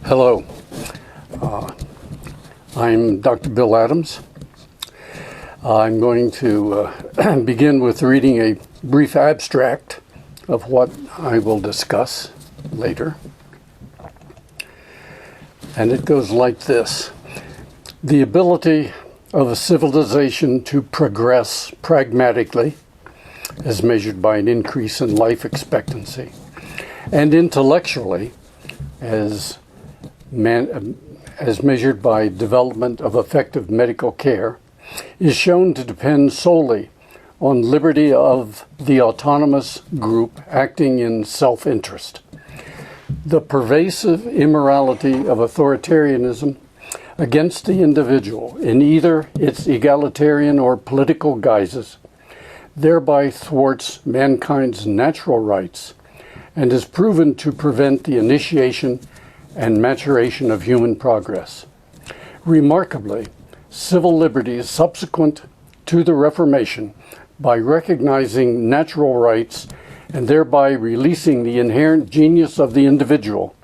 Hello, I'm Dr. Bill Adams. I'm going to begin with reading a brief abstract of what I will discuss later. And it goes like this. The ability of a civilization to progress pragmatically, as measured by an increase in life expectancy, and intellectually, as measured by development of effective medical care, is shown to depend solely on liberty of the autonomous group acting in self-interest. The pervasive immorality of authoritarianism against the individual in either its egalitarian or political guises thereby thwarts mankind's natural rights and is proven to prevent the initiation and maturation of human progress. Remarkably, civil liberties subsequent to the Reformation, by recognizing natural rights and thereby releasing the inherent genius of the individual,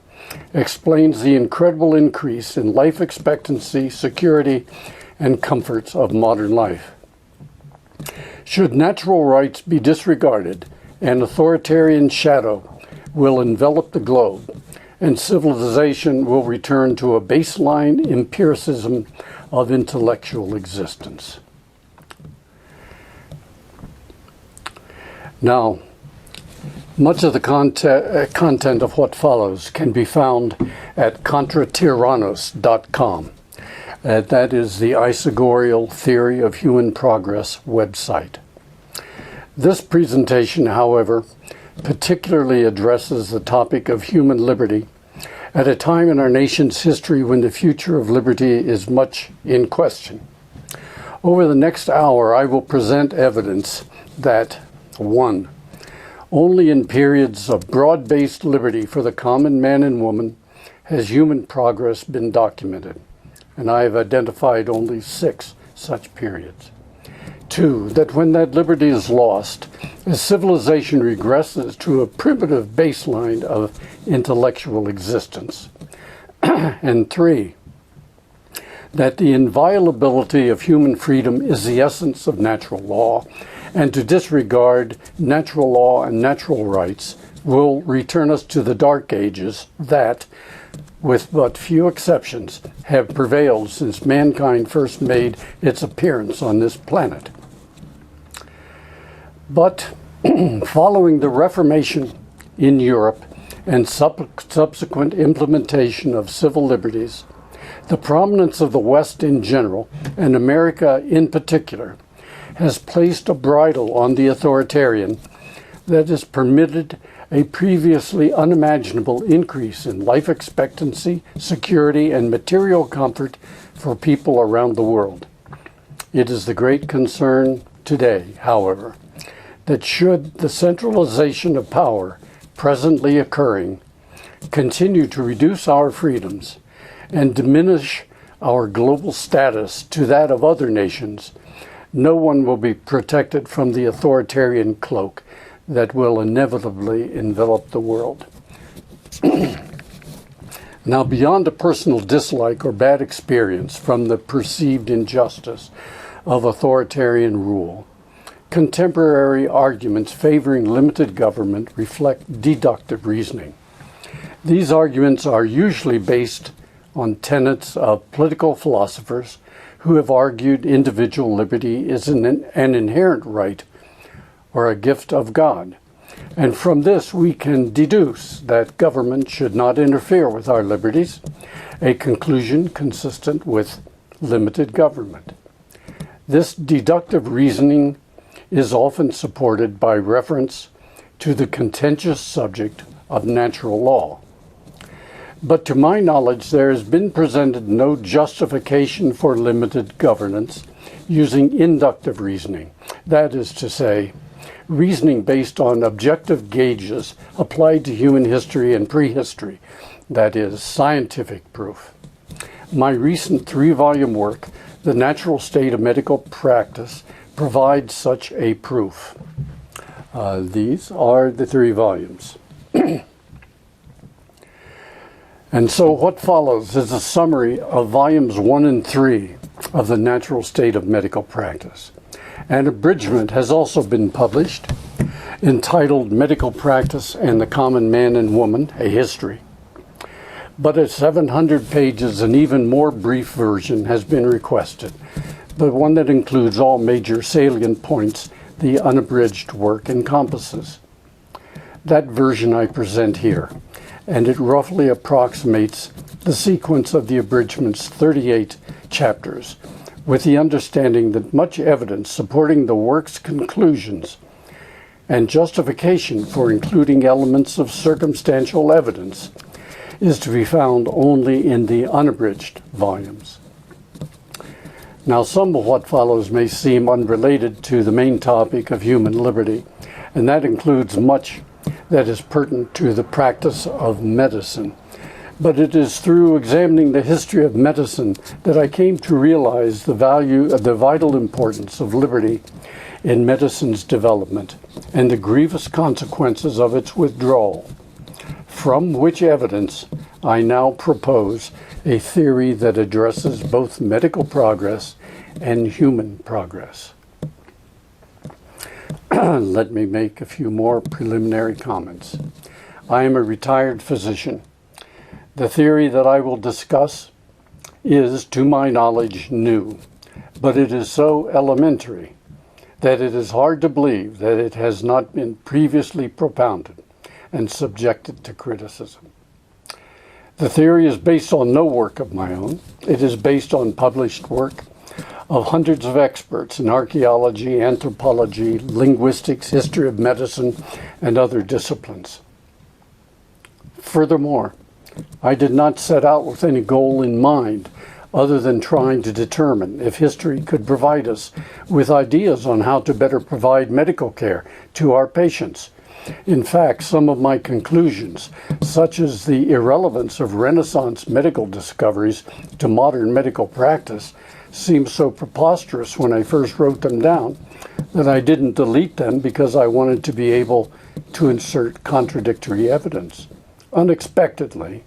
explains the incredible increase in life expectancy, security, and comforts of modern life. Should natural rights be disregarded, an authoritarian shadow will envelop the globe, and civilization will return to a baseline empiricism of intellectual existence. Now, much of the content of what follows can be found at contratyrannos.com. That is the Isagorial Theory of Human Progress website. This presentation, however, particularly addresses the topic of human liberty at a time in our nation's history when the future of liberty is much in question. Over the next hour, I will present evidence that 1. Only in periods of broad-based liberty for the common man and woman has human progress been documented, and I have identified only 6 such periods. 2, that when that liberty is lost, as civilization regresses to a primitive baseline of intellectual existence. And 3, that the inviolability of human freedom is the essence of natural law, and to disregard natural law and natural rights will return us to the dark ages that, with but few exceptions, have prevailed since mankind first made its appearance on this planet. But following the Reformation in Europe and subsequent implementation of civil liberties, the prominence of the West in general, and America in particular, has placed a bridle on the authoritarian that has permitted a previously unimaginable increase in life expectancy, security, and material comfort for people around the world. It is the great concern today, however, that should the centralization of power presently occurring continue to reduce our freedoms and diminish our global status to that of other nations, no one will be protected from the authoritarian cloak that will inevitably envelop the world. Now, beyond a personal dislike or bad experience from the perceived injustice of authoritarian rule, contemporary arguments favoring limited government reflect deductive reasoning. These arguments are usually based on tenets of political philosophers who have argued individual liberty is an inherent right or a gift of God. And from this we can deduce that government should not interfere with our liberties, a conclusion consistent with limited government. This deductive reasoning is often supported by reference to the contentious subject of natural law. But to my knowledge, there has been presented no justification for limited governance using inductive reasoning. That is to say, reasoning based on objective gauges applied to human history and prehistory, that is, scientific proof. My recent 3-volume work, The Natural State of Medical Practice, provides such a proof. These are the 3 volumes. And so what follows is a summary of volumes 1 and 3 of The Natural State of Medical Practice. An abridgment has also been published entitled Medical Practice and the Common Man and Woman, A History. But a 700 pages and even more brief version has been requested, but one that includes all major salient points the unabridged work encompasses. That version I present here, and it roughly approximates the sequence of the abridgment's 38 chapters, with the understanding that much evidence supporting the work's conclusions and justification for including elements of circumstantial evidence is to be found only in the unabridged volumes. Now, some of what follows may seem unrelated to the main topic of human liberty, and that includes much that is pertinent to the practice of medicine. But it is through examining the history of medicine that I came to realize the vital importance of liberty in medicine's development and the grievous consequences of its withdrawal, from which evidence I now propose a theory that addresses both medical progress and human progress. Let me make a few more preliminary comments. I am a retired physician. The theory that I will discuss is, to my knowledge, new, but it is so elementary that it is hard to believe that it has not been previously propounded and subjected to criticism. The theory is based on no work of my own. It is based on published work of hundreds of experts in archaeology, anthropology, linguistics, history of medicine, and other disciplines. Furthermore, I did not set out with any goal in mind other than trying to determine if history could provide us with ideas on how to better provide medical care to our patients. In fact, some of my conclusions, such as the irrelevance of Renaissance medical discoveries to modern medical practice, seemed so preposterous when I first wrote them down that I didn't delete them because I wanted to be able to insert contradictory evidence. Unexpectedly,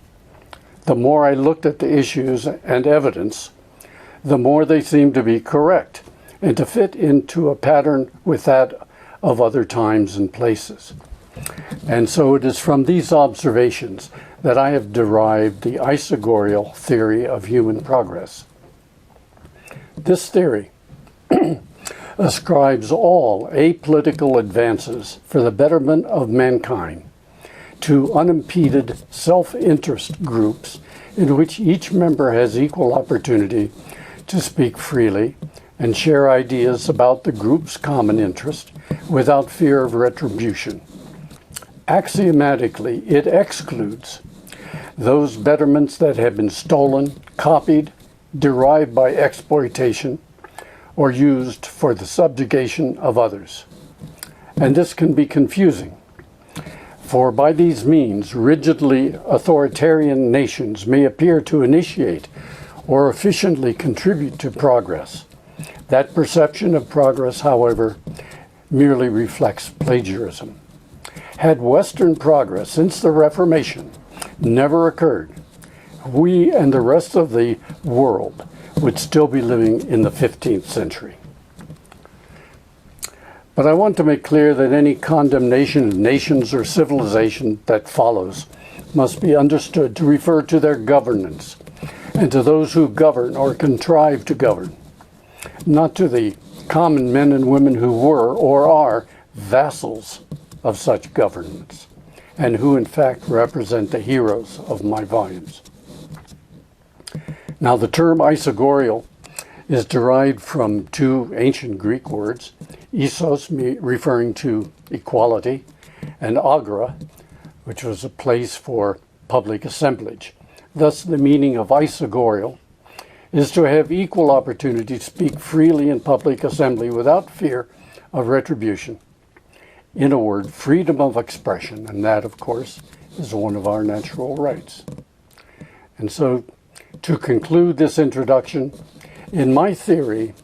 the more I looked at the issues and evidence, the more they seemed to be correct and to fit into a pattern with that of other times and places. And so it is from these observations that I have derived the isogorial theory of human progress. This theory ascribes all apolitical advances for the betterment of mankind to unimpeded self-interest groups in which each member has equal opportunity to speak freely and share ideas about the group's common interest without fear of retribution. Axiomatically, it excludes those betterments that have been stolen, copied, derived by exploitation, or used for the subjugation of others. And this can be confusing, for by these means, rigidly authoritarian nations may appear to initiate or efficiently contribute to progress. That perception of progress, however, merely reflects plagiarism. Had Western progress since the Reformation never occurred, we and the rest of the world would still be living in the 15th century. But I want to make clear that any condemnation of nations or civilization that follows must be understood to refer to their governance and to those who govern or contrive to govern, not to the common men and women who were or are vassals of such governments, and who in fact represent the heroes of my volumes. Now, the term isogorial is derived from two ancient Greek words, isos, referring to equality, and agra, which was a place for public assemblage. Thus, the meaning of isogorial is to have equal opportunity to speak freely in public assembly without fear of retribution. In a word, freedom of expression, and that, of course, is one of our natural rights. And so, to conclude this introduction, in my theory,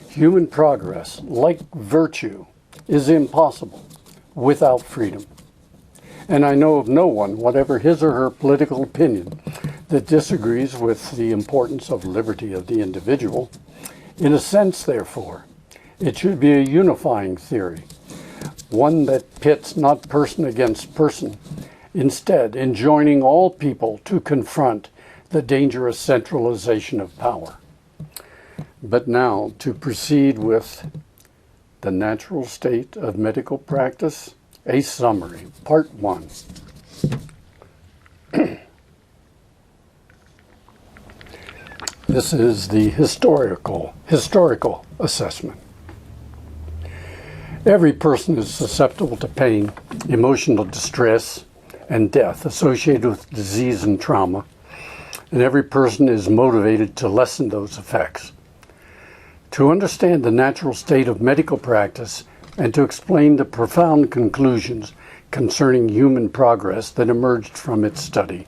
human progress, like virtue, is impossible without freedom. and I know of no one, whatever his or her political opinion, that disagrees with the importance of liberty of the individual. In a sense, therefore, it should be a unifying theory, one that pits not person against person, instead enjoining all people to confront the dangerous centralization of power. But now, to proceed with the natural state of medical practice, a summary, part 1. This is the historical assessment. Every person is susceptible to pain, emotional distress, and death associated with disease and trauma, and every person is motivated to lessen those effects. To understand the natural state of medical practice and to explain the profound conclusions concerning human progress that emerged from its study,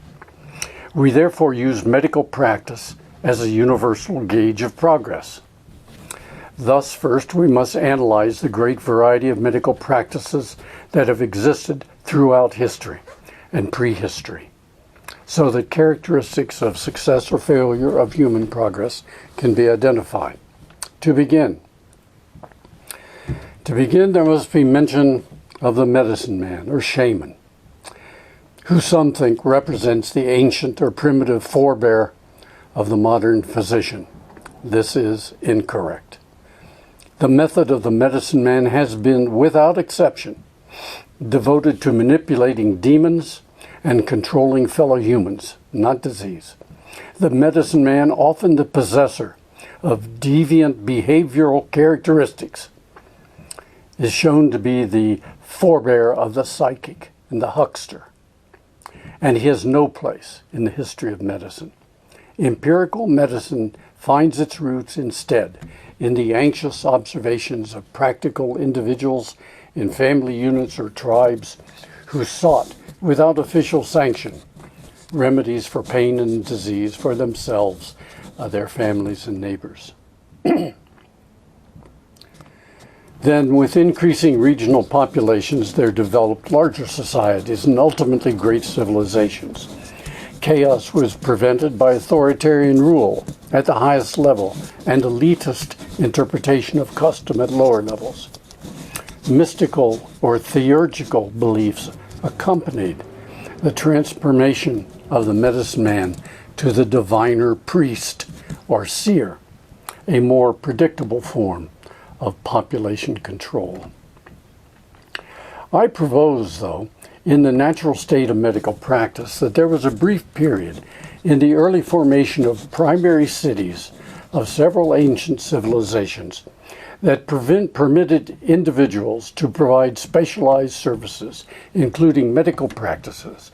we therefore use medical practice as a universal gauge of progress. Thus, first, we must analyze the great variety of medical practices that have existed throughout history and prehistory, so that characteristics of success or failure of human progress can be identified. To begin, there must be mention of the medicine man or shaman, who some think represents the ancient or primitive forebear of the modern physician. This is incorrect. The method of the medicine man has been, without exception, devoted to manipulating demons and controlling fellow humans, not disease. The medicine man, often the possessor of deviant behavioral characteristics, is shown to be the forebear of the psychic and the huckster, and he has no place in the history of medicine. Empirical medicine finds its roots instead in the anxious observations of practical individuals in family units or tribes who sought, without official sanction, remedies for pain and disease for themselves, their families and neighbors. Then, with increasing regional populations, there developed larger societies and ultimately great civilizations. Chaos was prevented by authoritarian rule at the highest level and elitist interpretation of custom at lower levels. Mystical or theurgical beliefs accompanied the transformation of the medicine man to the diviner priest or seer, a more predictable form of population control. I propose, though, in the natural state of medical practice, that there was a brief period in the early formation of primary cities of several ancient civilizations that permitted individuals to provide specialized services, including medical practices,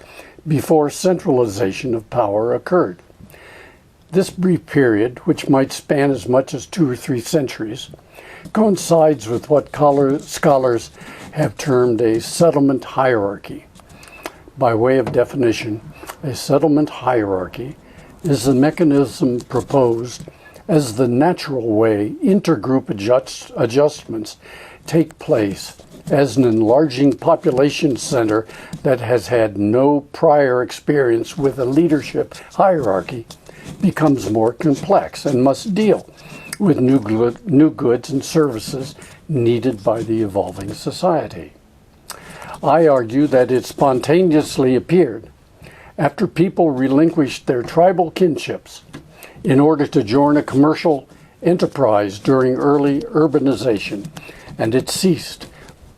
before centralization of power occurred. This brief period, which might span as much as 2 or 3 centuries, coincides with what scholars have termed a settlement hierarchy. By way of definition, a settlement hierarchy is the mechanism proposed as the natural way intergroup adjustments take place as an enlarging population center that has had no prior experience with a leadership hierarchy becomes more complex and must deal with new goods and services needed by the evolving society. I argue that it spontaneously appeared after people relinquished their tribal kinships in order to join a commercial enterprise during early urbanization, and it ceased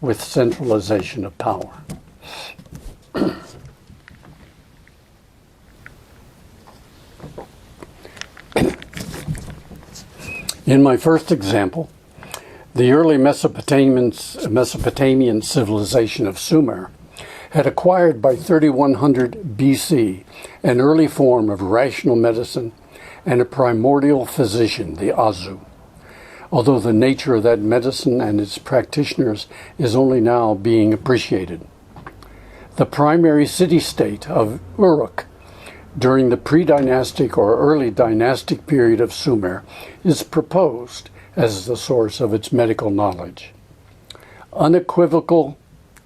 with centralization of power. In my first example, the early Mesopotamian civilization of Sumer had acquired by 3100 BC an early form of rational medicine and a primordial physician, the Azu, although the nature of that medicine and its practitioners is only now being appreciated. The primary city-state of Uruk during the pre-dynastic or early dynastic period of Sumer is proposed as the source of its medical knowledge. Unequivocal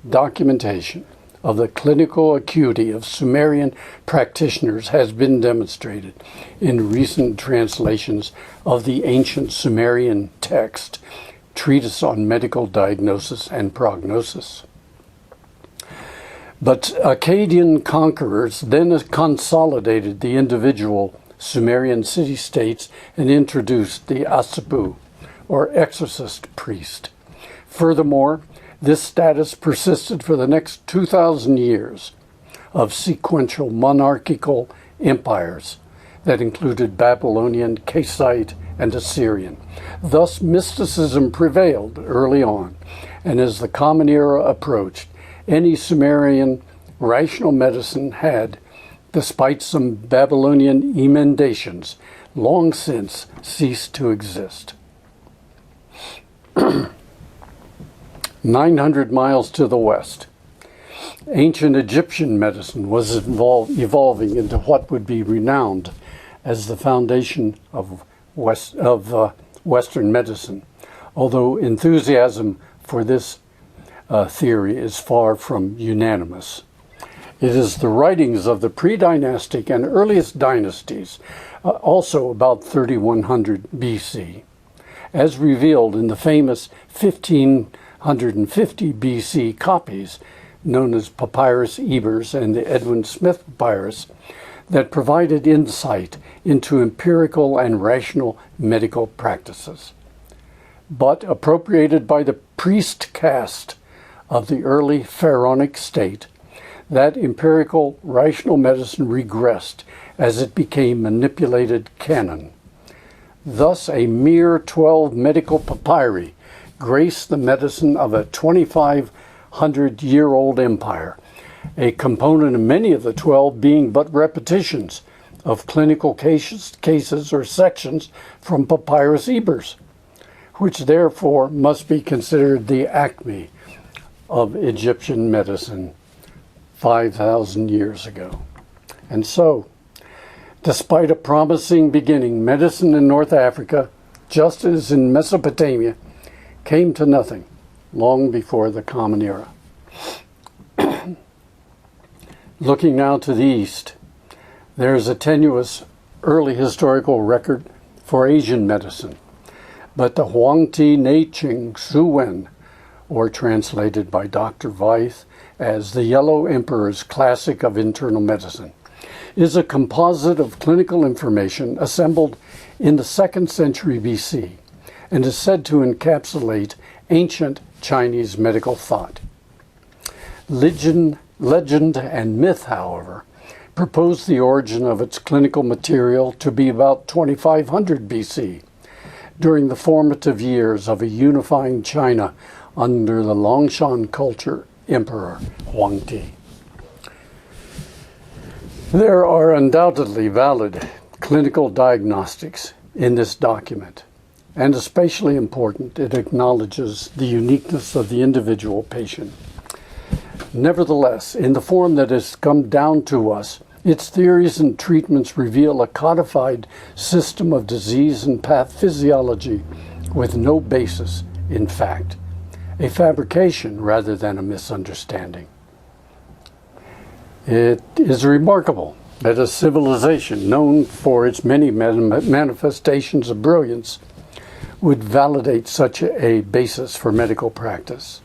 documentation of the clinical acuity of Sumerian practitioners has been demonstrated in recent translations of the ancient Sumerian text, Treatise on Medical Diagnosis and Prognosis. But Akkadian conquerors then consolidated the individual Sumerian city-states and introduced the Asipu, or exorcist priest. Furthermore, this status persisted for the next 2,000 years of sequential monarchical empires that included Babylonian, Kassite, and Assyrian. Thus, mysticism prevailed early on, and as the Common Era approached, any Sumerian rational medicine had, despite some Babylonian emendations, long since ceased to exist. 900 miles to the west, ancient Egyptian medicine was evolving into what would be renowned as the foundation of Western medicine, although enthusiasm for this theory is far from unanimous. It is the writings of the pre-dynastic and earliest dynasties, also about 3100 BC, as revealed in the famous 1550 BC copies known as Papyrus Ebers and the Edwin Smith Papyrus, that provided insight into empirical and rational medical practices. But appropriated by the priest caste of the early pharaonic state, that empirical rational medicine regressed as it became manipulated canon. Thus, a mere 12 medical papyri grace the medicine of a 2,500-year-old empire, a component of many of the 12 being but repetitions of clinical cases or sections from Papyrus Ebers, which therefore must be considered the acme of Egyptian medicine 5,000 years ago. And so, despite a promising beginning, medicine in North Africa, just as in Mesopotamia, came to nothing long before the Common Era. Looking now to the east, there is a tenuous early historical record for Asian medicine, but the Huangti Neiqing Suwen, or translated by Dr. Veith as the Yellow Emperor's Classic of Internal Medicine, is a composite of clinical information assembled in the 2nd century BC and is said to encapsulate ancient Chinese medical thought. Legend and myth, however, propose the origin of its clinical material to be about 2500 BC, during the formative years of a unifying China under the Longshan culture emperor Huangti. There are undoubtedly valid clinical diagnostics in this document, and especially important, it acknowledges the uniqueness of the individual patient. Nevertheless, in the form that has come down to us, its theories and treatments reveal a codified system of disease and pathophysiology with no basis in fact, a fabrication rather than a misunderstanding. It is remarkable that a civilization known for its many manifestations of brilliance would validate such a basis for medical practice.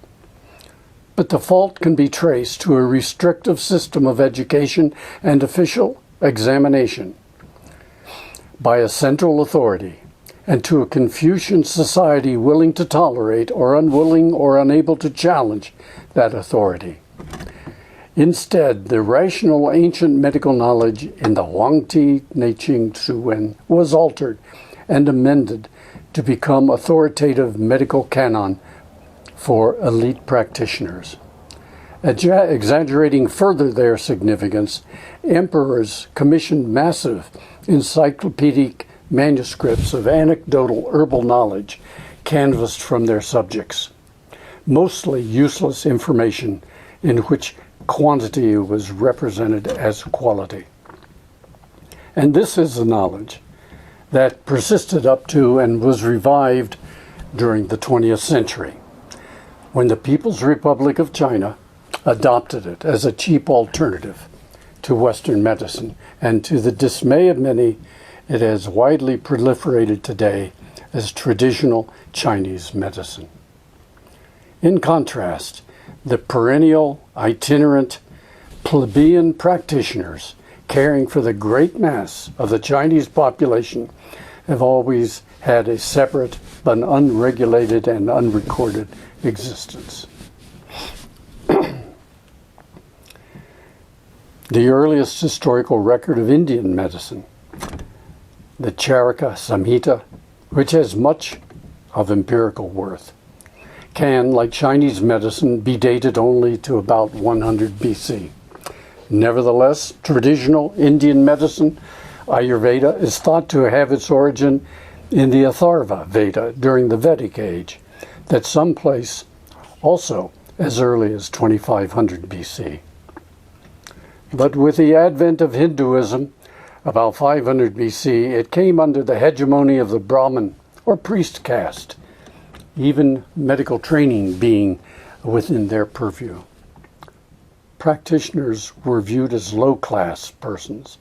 But the fault can be traced to a restrictive system of education and official examination by a central authority, and to a Confucian society willing to tolerate or unwilling or unable to challenge that authority. Instead, the rational ancient medical knowledge in the Huangti Neiqing Suwen was altered and amended to become authoritative medical canon for elite practitioners. Exaggerating further their significance, emperors commissioned massive encyclopedic manuscripts of anecdotal herbal knowledge canvassed from their subjects, mostly useless information in which quantity was represented as quality. And this is the knowledge that persisted up to and was revived during the 20th century, when the People's Republic of China adopted it as a cheap alternative to Western medicine, and to the dismay of many, it has widely proliferated today as traditional Chinese medicine. In contrast, the perennial, itinerant, plebeian practitioners caring for the great mass of the Chinese population have always had a separate but unregulated and unrecorded existence. The earliest historical record of Indian medicine, the Charaka Samhita, which has much of empirical worth, can, like Chinese medicine, be dated only to about 100 BC. Nevertheless, traditional Indian medicine, Ayurveda, is thought to have its origin in the Atharva Veda during the Vedic age, that someplace also as early as 2500 BC. But with the advent of Hinduism, about 500 BC, it came under the hegemony of the Brahmin or priest caste, even medical training being within their purview. Practitioners were viewed as low-class persons.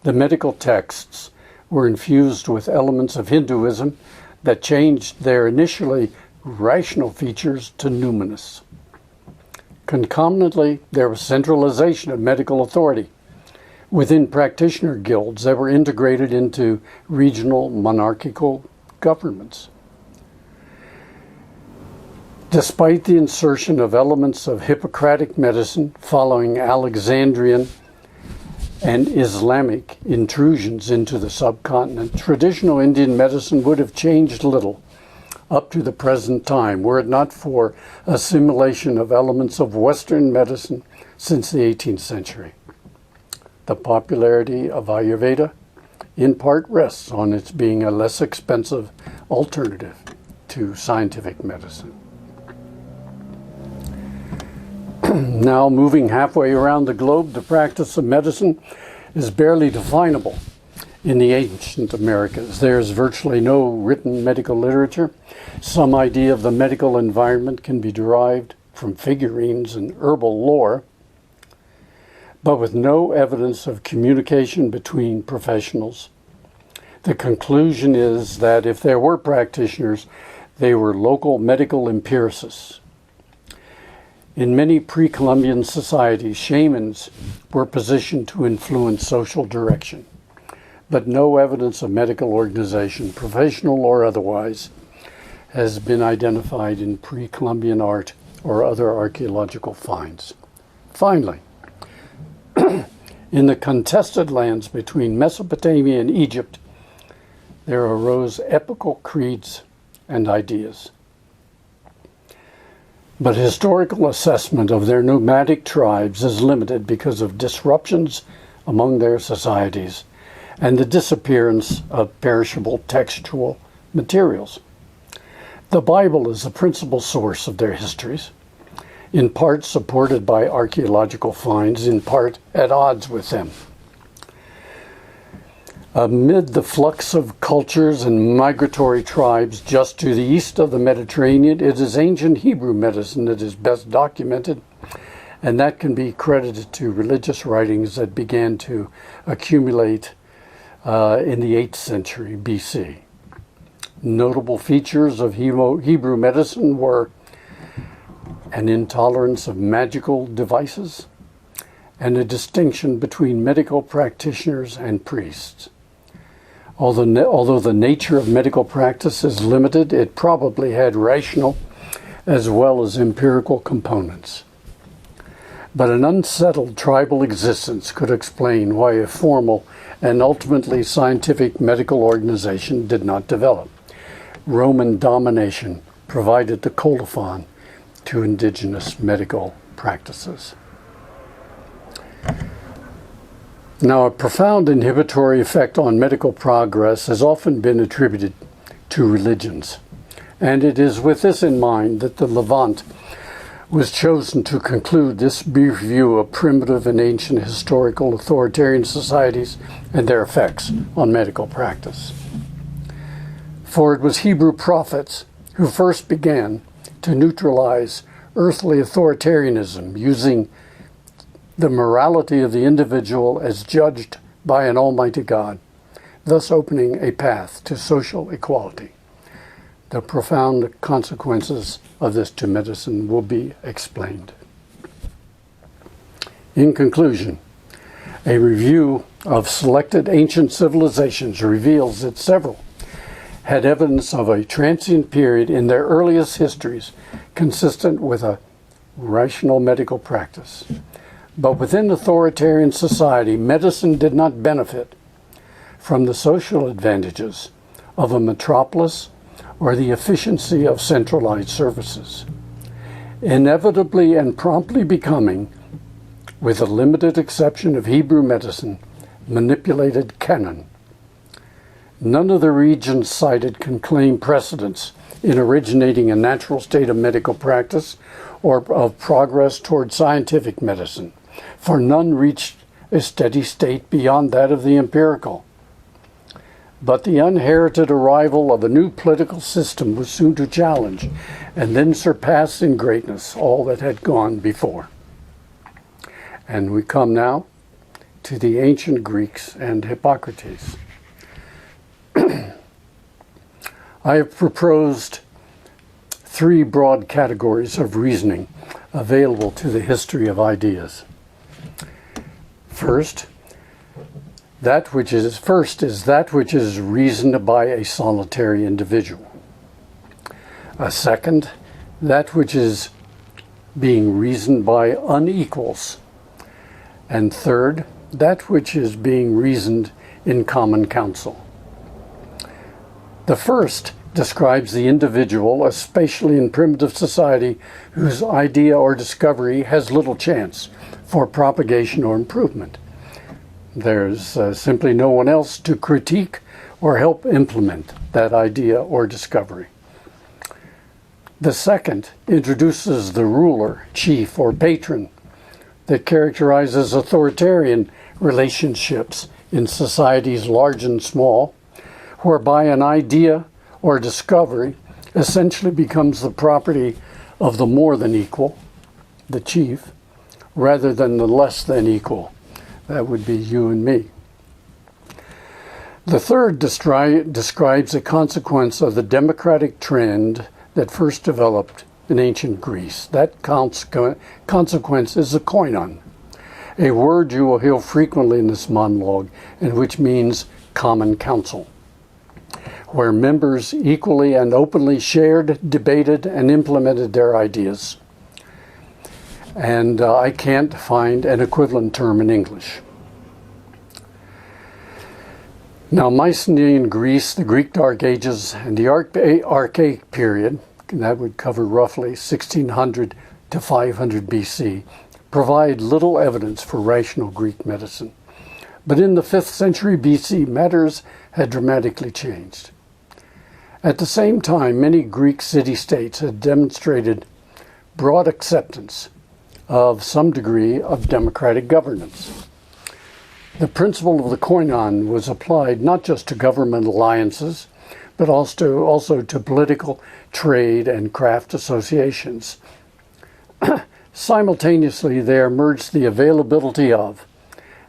The medical texts were infused with elements of Hinduism that changed their initially rational features to numinous. Concomitantly, there was centralization of medical authority within practitioner guilds that were integrated into regional monarchical governments. Despite the insertion of elements of Hippocratic medicine following Alexandrian and Islamic intrusions into the subcontinent, traditional Indian medicine would have changed little up to the present time, were it not for assimilation of elements of Western medicine since the 18th century. The popularity of Ayurveda in part rests on its being a less expensive alternative to scientific medicine. Now, moving halfway around the globe, the practice of medicine is barely definable in the ancient Americas. There's virtually no written medical literature. Some idea of the medical environment can be derived from figurines and herbal lore, but with no evidence of communication between professionals. The conclusion is that if there were practitioners, they were local medical empiricists. In many pre-Columbian societies, shamans were positioned to influence social direction, but no evidence of medical organization, professional or otherwise, has been identified in pre-Columbian art or other archaeological finds. Finally, in the contested lands between Mesopotamia and Egypt, there arose epical creeds and ideas. But historical assessment of their nomadic tribes is limited because of disruptions among their societies and the disappearance of perishable textual materials. The Bible is the principal source of their histories, in part supported by archaeological finds, in part at odds with them. Amid the flux of cultures and migratory tribes just to the east of the Mediterranean, it is ancient Hebrew medicine that is best documented, and that can be credited to religious writings that began to accumulate in the 8th century BC. Notable features of Hebrew medicine were an intolerance of magical devices and a distinction between medical practitioners and priests. Although the nature of medical practice is limited, it probably had rational as well as empirical components. But an unsettled tribal existence could explain why a formal and ultimately scientific medical organization did not develop. Roman domination provided the colophon to indigenous medical practices. Now, a profound inhibitory effect on medical progress has often been attributed to religions, and it is with this in mind that the Levant was chosen to conclude this brief view of primitive and ancient historical authoritarian societies and their effects on medical practice. For it was Hebrew prophets who first began to neutralize earthly authoritarianism, using the morality of the individual as judged by an almighty God, thus opening a path to social equality. The profound consequences of this to medicine will be explained. In conclusion, a review of selected ancient civilizations reveals that several had evidence of a transient period in their earliest histories consistent with a rational medical practice. But within authoritarian society, medicine did not benefit from the social advantages of a metropolis or the efficiency of centralized services, inevitably and promptly becoming, with the limited exception of Hebrew medicine, manipulated canon. None of the regions cited can claim precedence in originating a natural state of medical practice or of progress toward scientific medicine, for none reached a steady state beyond that of the empirical. But the unheralded arrival of a new political system was soon to challenge and then surpass in greatness all that had gone before. And we come now to the ancient Greeks and Hippocrates. I have proposed three broad categories of reasoning available to the history of ideas. First is that which is reasoned by a solitary individual. Second, that which is being reasoned by unequals. And third, that which is being reasoned in common counsel. The first describes the individual, especially in primitive society, whose idea or discovery has little chance for propagation or improvement. There's simply no one else to critique or help implement that idea or discovery. The second introduces the ruler, chief, or patron that characterizes authoritarian relationships in societies large and small, whereby an idea or discovery essentially becomes the property of the more than equal, the chief, rather than the less than equal. That would be you and me. The third describes a consequence of the democratic trend that first developed in ancient Greece. That consequence is a koinon, a word you will hear frequently in this monologue, and which means common counsel, where members equally and openly shared, debated, and implemented their ideas. And I can't find an equivalent term in English. Now, Mycenaean Greece, the Greek Dark Ages, and the Archaic period, that would cover roughly 1600 to 500 BC, provide little evidence for rational Greek medicine. But in the 5th century BC, matters had dramatically changed. At the same time, many Greek city-states had demonstrated broad acceptance of some degree of democratic governance. The principle of the koinon was applied not just to government alliances, but also to political, trade, and craft associations. Simultaneously, there emerged the availability of,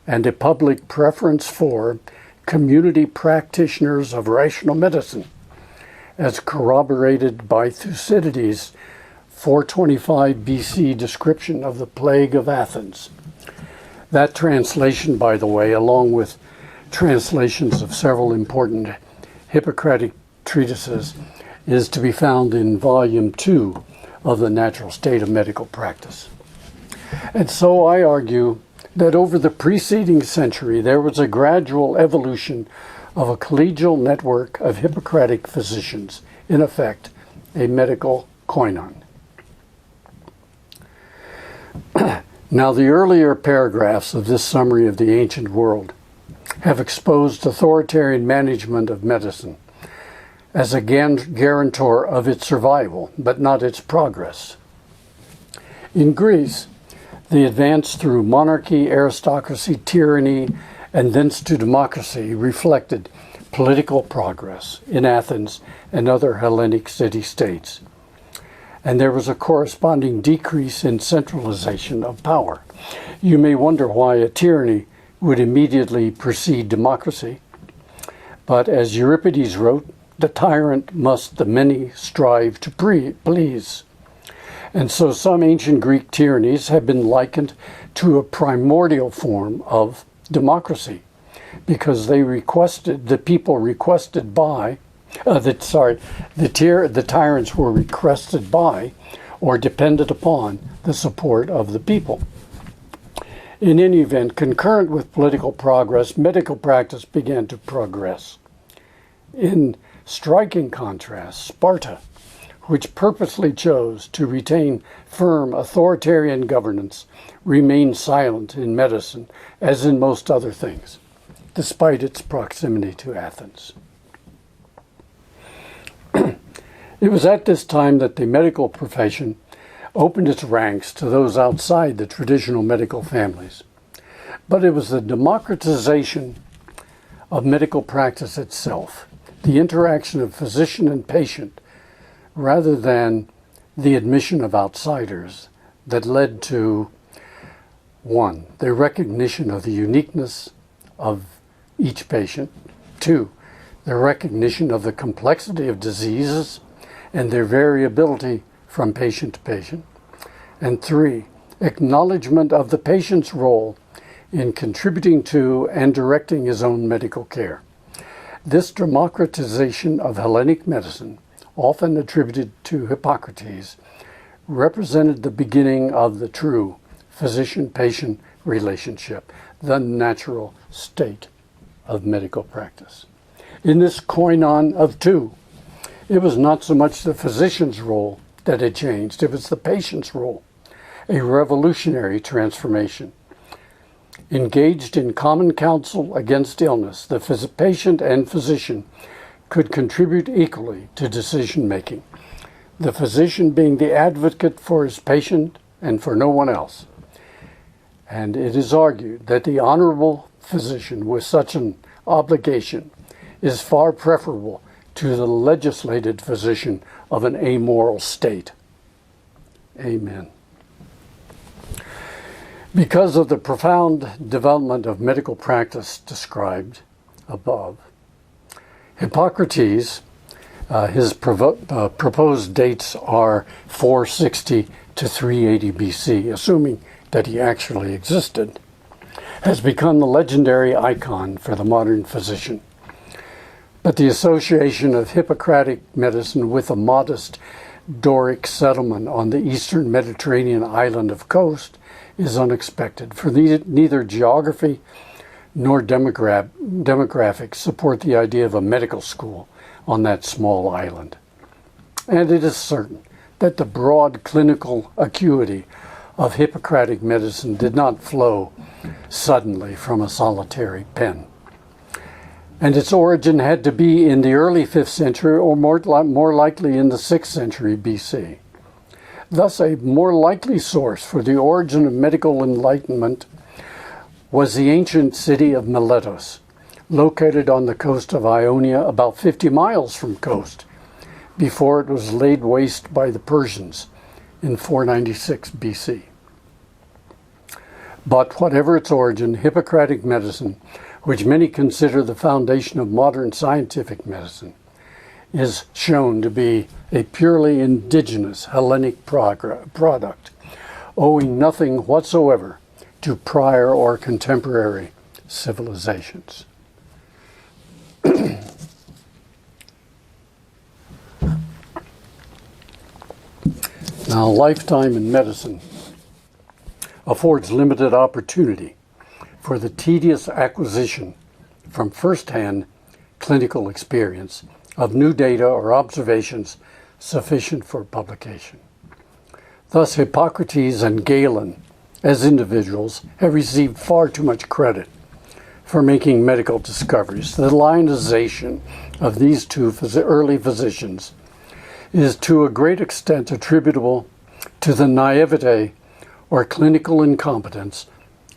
and a public preference for, community practitioners of rational medicine, as corroborated by Thucydides' 425 BC description of the plague of Athens. That translation, by the way, along with translations of several important Hippocratic treatises, is to be found in Volume 2 of the Natural State of Medical Practice. And so I argue that over the preceding century, there was a gradual evolution of a collegial network of Hippocratic physicians, in effect, a medical koinon. Now, the earlier paragraphs of this summary of the ancient world have exposed authoritarian management of medicine as a guarantor of its survival, but not its progress. In Greece, the advance through monarchy, aristocracy, tyranny, and thence to democracy reflected political progress in Athens and other Hellenic city-states. and there was a corresponding decrease in centralization of power. You may wonder why a tyranny would immediately precede democracy, but as Euripides wrote, the tyrant must the many strive to please. And so some ancient Greek tyrannies have been likened to a primordial form of democracy, because the tyrants were requested by or depended upon the support of the people. In any event, concurrent with political progress, medical practice began to progress. In striking contrast, Sparta, which purposely chose to retain firm authoritarian governance, remained silent in medicine, as in most other things, despite its proximity to Athens. It was at this time that the medical profession opened its ranks to those outside the traditional medical families. But it was the democratization of medical practice itself, the interaction of physician and patient, rather than the admission of outsiders, that led to 1, the recognition of the uniqueness of each patient, 2, the recognition of the complexity of diseases and their variability from patient to patient, and 3, acknowledgement of the patient's role in contributing to and directing his own medical care. This democratization of Hellenic medicine, often attributed to Hippocrates, represented the beginning of the true physician-patient relationship, the natural state of medical practice. In this koinon of two, it was not so much the physician's role that had changed, it was the patient's role, a revolutionary transformation. Engaged in common counsel against illness, the patient and physician could contribute equally to decision-making, the physician being the advocate for his patient and for no one else. And it is argued that the honorable physician with such an obligation is far preferable to the legislated physician of an amoral state. Amen. Because of the profound development of medical practice described above, Hippocrates, his proposed dates are 460 to 380 BC, assuming that he actually existed, has become the legendary icon for the modern physician. But the association of Hippocratic medicine with a modest Doric settlement on the eastern Mediterranean island of Kos is unexpected, for neither geography nor demographics support the idea of a medical school on that small island. And it is certain that the broad clinical acuity of Hippocratic medicine did not flow suddenly from a solitary pen. And its origin had to be in the early 5th century, or more likely in the 6th century BC. Thus, a more likely source for the origin of medical enlightenment was the ancient city of Miletus, located on the coast of Ionia about 50 miles from Kos, before it was laid waste by the Persians in 496 BC. But whatever its origin, Hippocratic medicine, which many consider the foundation of modern scientific medicine, is shown to be a purely indigenous Hellenic product, owing nothing whatsoever to prior or contemporary civilizations. Now, lifetime in medicine affords limited opportunity for the tedious acquisition from first-hand clinical experience of new data or observations sufficient for publication. Thus, Hippocrates and Galen, as individuals, have received far too much credit for making medical discoveries. The lionization of these two early physicians is to a great extent attributable to the naivete or clinical incompetence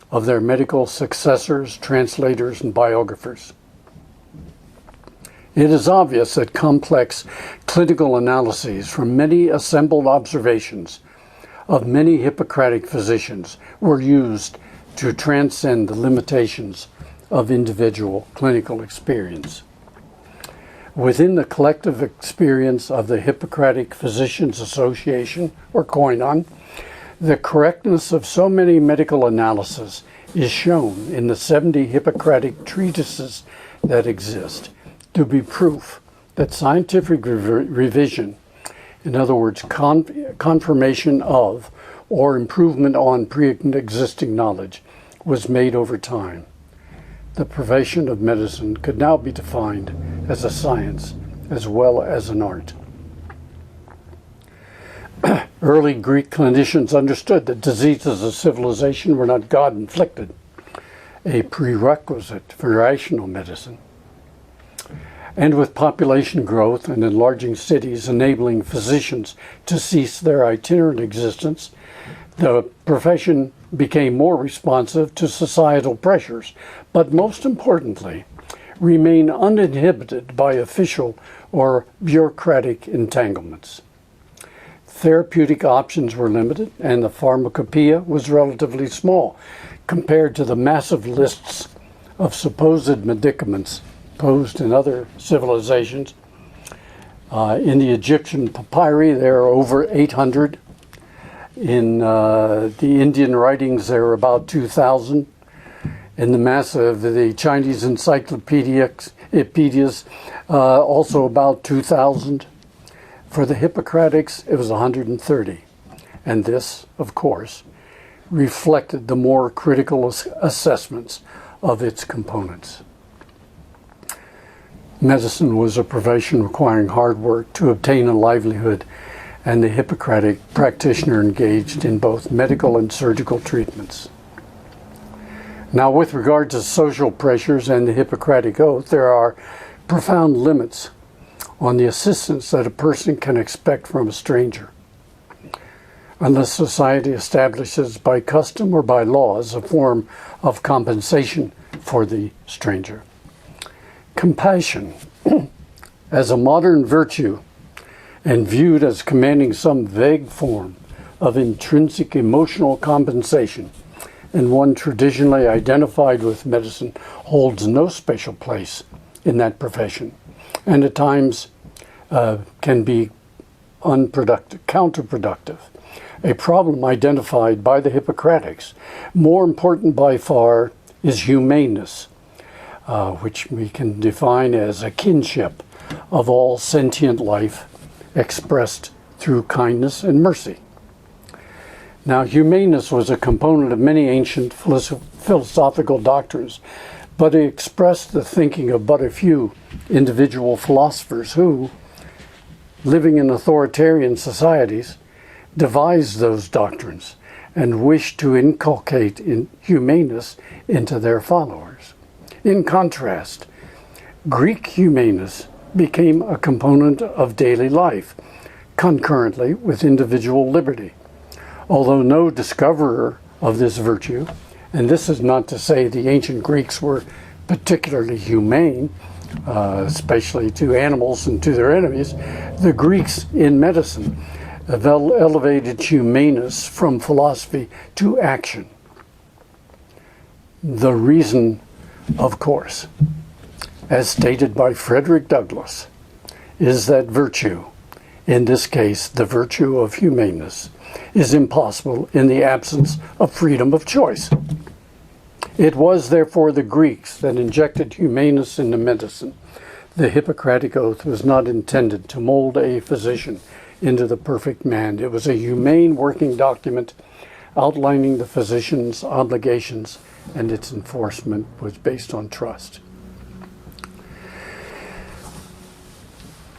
of their medical successors, translators, and biographers. It is obvious that complex clinical analyses from many assembled observations of many Hippocratic physicians were used to transcend the limitations of individual clinical experience. Within the collective experience of the Hippocratic Physicians Association, or Koinon, the correctness of so many medical analyses is shown in the 70 Hippocratic treatises that exist to be proof that scientific revision, in other words, confirmation of or improvement on pre-existing knowledge, was made over time. The profession of medicine could now be defined as a science as well as an art. Early Greek clinicians understood that diseases of civilization were not God-inflicted, a prerequisite for rational medicine. And with population growth and enlarging cities enabling physicians to cease their itinerant existence, the profession became more responsive to societal pressures, but most importantly, remain uninhibited by official or bureaucratic entanglements. Therapeutic options were limited, and the pharmacopoeia was relatively small compared to the massive lists of supposed medicaments posed in other civilizations. In the Egyptian papyri, there are over 800. In the Indian writings, there are about 2,000. In the mass of the Chinese encyclopedias, also about 2,000. For the Hippocratics, it was 130. And this, of course, reflected the more critical assessments of its components. Medicine was a profession requiring hard work to obtain a livelihood, and the Hippocratic practitioner engaged in both medical and surgical treatments. Now, with regard to social pressures and the Hippocratic Oath, there are profound limits on the assistance that a person can expect from a stranger, unless society establishes by custom or by laws a form of compensation for the stranger. Compassion, as a modern virtue and viewed as commanding some vague form of intrinsic emotional compensation, and one traditionally identified with medicine, holds no special place in that profession, and at times can be counterproductive. A problem identified by the Hippocratics, more important by far, is humaneness, which we can define as a kinship of all sentient life expressed through kindness and mercy. Now, humaneness was a component of many ancient philosophical doctrines, but it expressed the thinking of but a few individual philosophers who, living in authoritarian societies, devised those doctrines and wished to inculcate humaneness into their followers. In contrast, Greek humaneness became a component of daily life, concurrently with individual liberty. Although no discoverer of this virtue, and this is not to say the ancient Greeks were particularly humane, especially to animals and to their enemies, the Greeks in medicine have elevated humaneness from philosophy to action. The reason, of course, as stated by Frederick Douglass, is that virtue, in this case the virtue of humaneness, is impossible in the absence of freedom of choice. It was therefore the Greeks that injected humaneness into medicine. The Hippocratic Oath was not intended to mold a physician into the perfect man. It was a humane working document outlining the physician's obligations, and its enforcement was based on trust.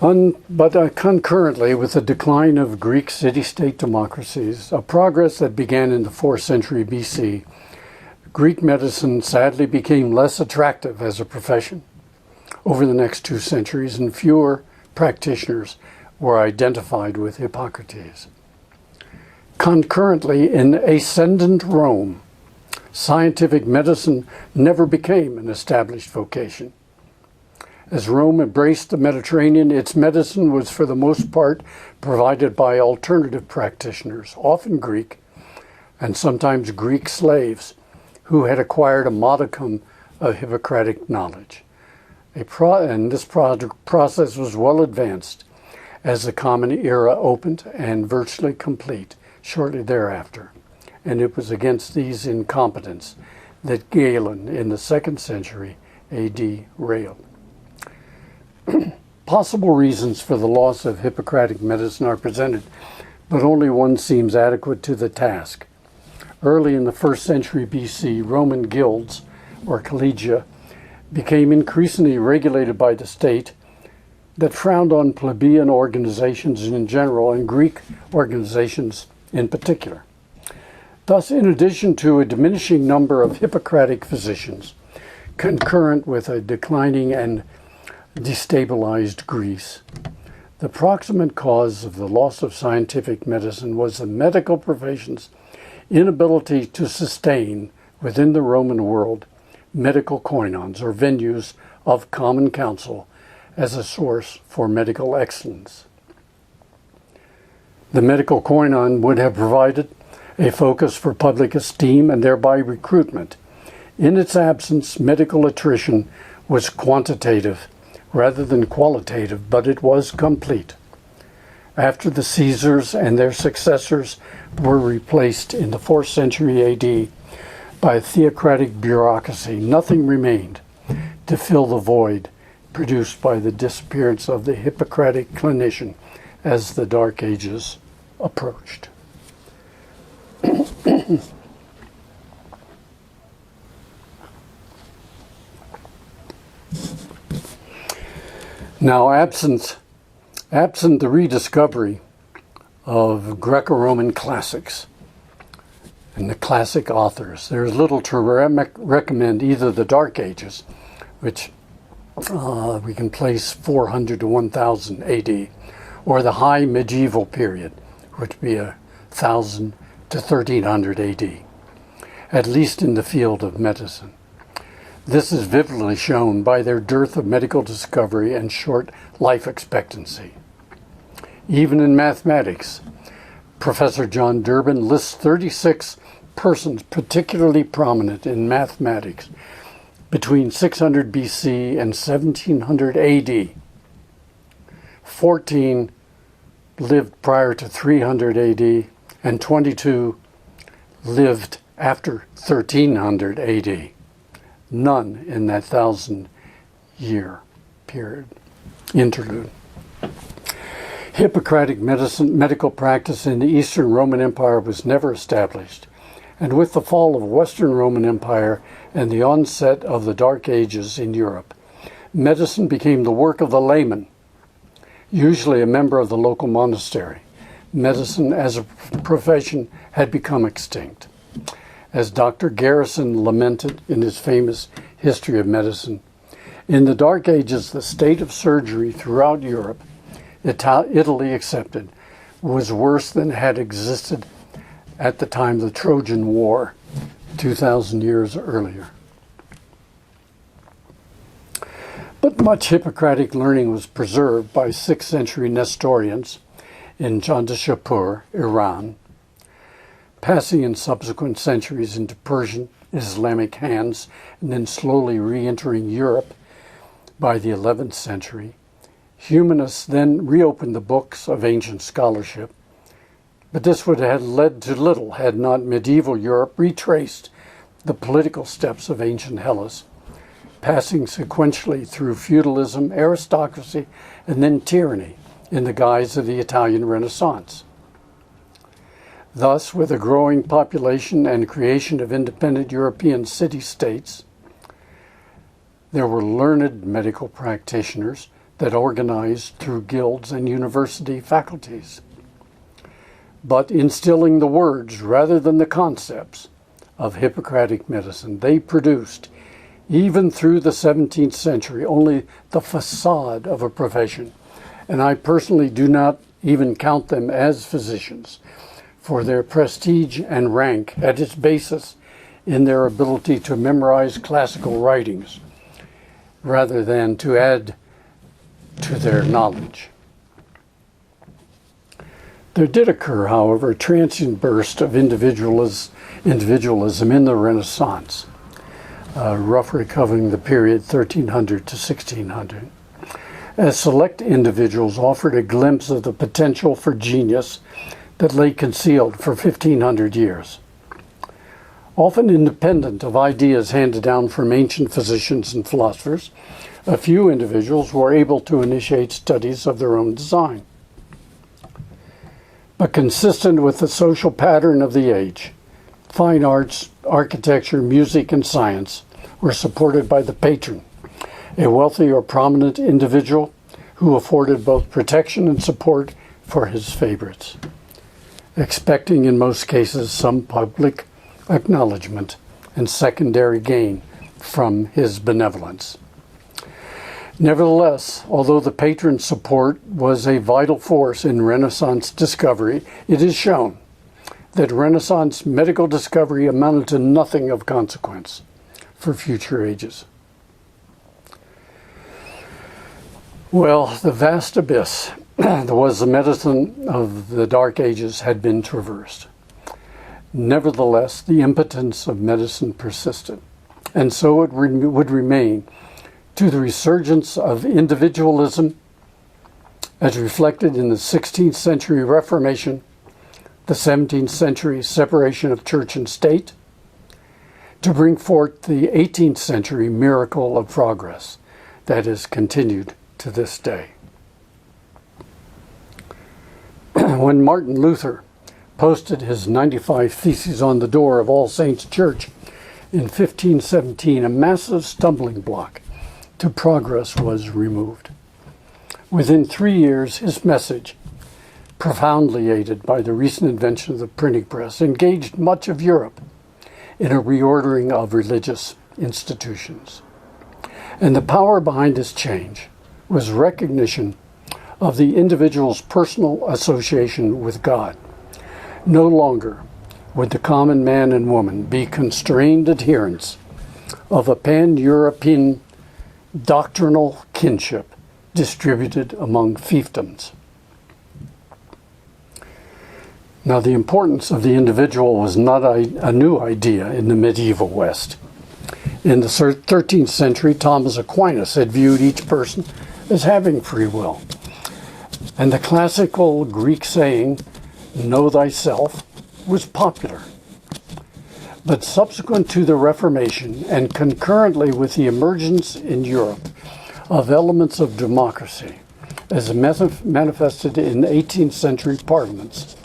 But concurrently with the decline of Greek city-state democracies, a progress that began in the 4th century BC, Greek medicine sadly became less attractive as a profession over the next 2 centuries, and fewer practitioners were identified with Hippocrates. Concurrently, in ascendant Rome, scientific medicine never became an established vocation. As Rome embraced the Mediterranean, its medicine was for the most part provided by alternative practitioners, often Greek, and sometimes Greek slaves, who had acquired a modicum of Hippocratic knowledge. And this process was well advanced as the Common Era opened and virtually complete shortly thereafter. And it was against these incompetents that Galen in the 2nd century AD railed. Possible reasons for the loss of Hippocratic medicine are presented, but only one seems adequate to the task. Early in the 1st century BC, Roman guilds, or collegia, became increasingly regulated by the state that frowned on plebeian organizations in general and Greek organizations in particular. Thus, in addition to a diminishing number of Hippocratic physicians, concurrent with a declining and destabilized Greece, the proximate cause of the loss of scientific medicine was the medical profession's inability to sustain within the Roman world medical koinons, or venues of common council, as a source for medical excellence. The medical koinon would have provided a focus for public esteem and thereby recruitment. In its absence, medical attrition was quantitative rather than qualitative, but it was complete. After the Caesars and their successors were replaced in the 4th century AD by a theocratic bureaucracy, nothing remained to fill the void produced by the disappearance of the Hippocratic clinician as the Dark Ages approached. Now, absent the rediscovery of Greco-Roman classics and the classic authors, there's little to recommend either the Dark Ages, which we can place 400 to 1000 AD, or the High Medieval period, which would be 1000 to 1300 AD, at least in the field of medicine. This is vividly shown by their dearth of medical discovery and short life expectancy. Even in mathematics, Professor John Durbin lists 36 persons particularly prominent in mathematics between 600 BC and 1700 AD. 14 lived prior to 300 AD, and 22 lived after 1300 AD. None in that 1000-year period, interlude. Hippocratic medical practice in the Eastern Roman Empire was never established, and with the fall of Western Roman Empire and the onset of the Dark Ages in Europe, medicine became the work of the layman, usually a member of the local monastery. Medicine as a profession had become extinct. As Dr. Garrison lamented in his famous History of Medicine, in the Dark Ages, the state of surgery throughout Europe, Italy excepted, was worse than had existed at the time of the Trojan War, 2,000 years earlier. But much Hippocratic learning was preserved by 6th century Nestorians in Chandashapur, Iran, passing in subsequent centuries into Persian, Islamic hands, and then slowly re-entering Europe by the 11th century. Humanists then reopened the books of ancient scholarship, but this would have led to little had not medieval Europe retraced the political steps of ancient Hellas, passing sequentially through feudalism, aristocracy, and then tyranny in the guise of the Italian Renaissance. Thus, with a growing population and creation of independent European city-states, there were learned medical practitioners that organized through guilds and university faculties. But instilling the words rather than the concepts of Hippocratic medicine, they produced, even through the 17th century, only the facade of a profession. And I personally do not even count them as physicians, for their prestige and rank at its basis in their ability to memorize classical writings, rather than to add to their knowledge. There did occur, however, a transient burst of individualism in the Renaissance, roughly covering the period 1300 to 1600, as select individuals offered a glimpse of the potential for genius that lay concealed for 1500 years. Often independent of ideas handed down from ancient physicians and philosophers, a few individuals were able to initiate studies of their own design. But consistent with the social pattern of the age, fine arts, architecture, music, and science were supported by the patron, a wealthy or prominent individual who afforded both protection and support for his favorites, expecting in most cases some public acknowledgement and secondary gain from his benevolence. Nevertheless, although the patron's support was a vital force in Renaissance discovery, it is shown that Renaissance medical discovery amounted to nothing of consequence for future ages. Well, the vast abyss that was the medicine of the Dark Ages had been traversed. Nevertheless, the impotence of medicine persisted, and so it would remain to the resurgence of individualism as reflected in the 16th century Reformation, the 17th century separation of church and state, to bring forth the 18th century miracle of progress that is continued to this day. When Martin Luther posted his 95 Theses on the door of All Saints Church in 1517, a massive stumbling block to progress was removed. Within 3 years, his message, profoundly aided by the recent invention of the printing press, engaged much of Europe in a reordering of religious institutions. And the power behind this change was recognition of the individual's personal association with God. No longer would the common man and woman be constrained adherents of a pan-European doctrinal kinship distributed among fiefdoms. Now, the importance of the individual was not a new idea in the medieval West. In the 13th century, Thomas Aquinas had viewed each person as having free will. And the classical Greek saying, "Know thyself," was popular. But subsequent to the Reformation and concurrently with the emergence in Europe of elements of democracy, as manifested in 18th century parliaments,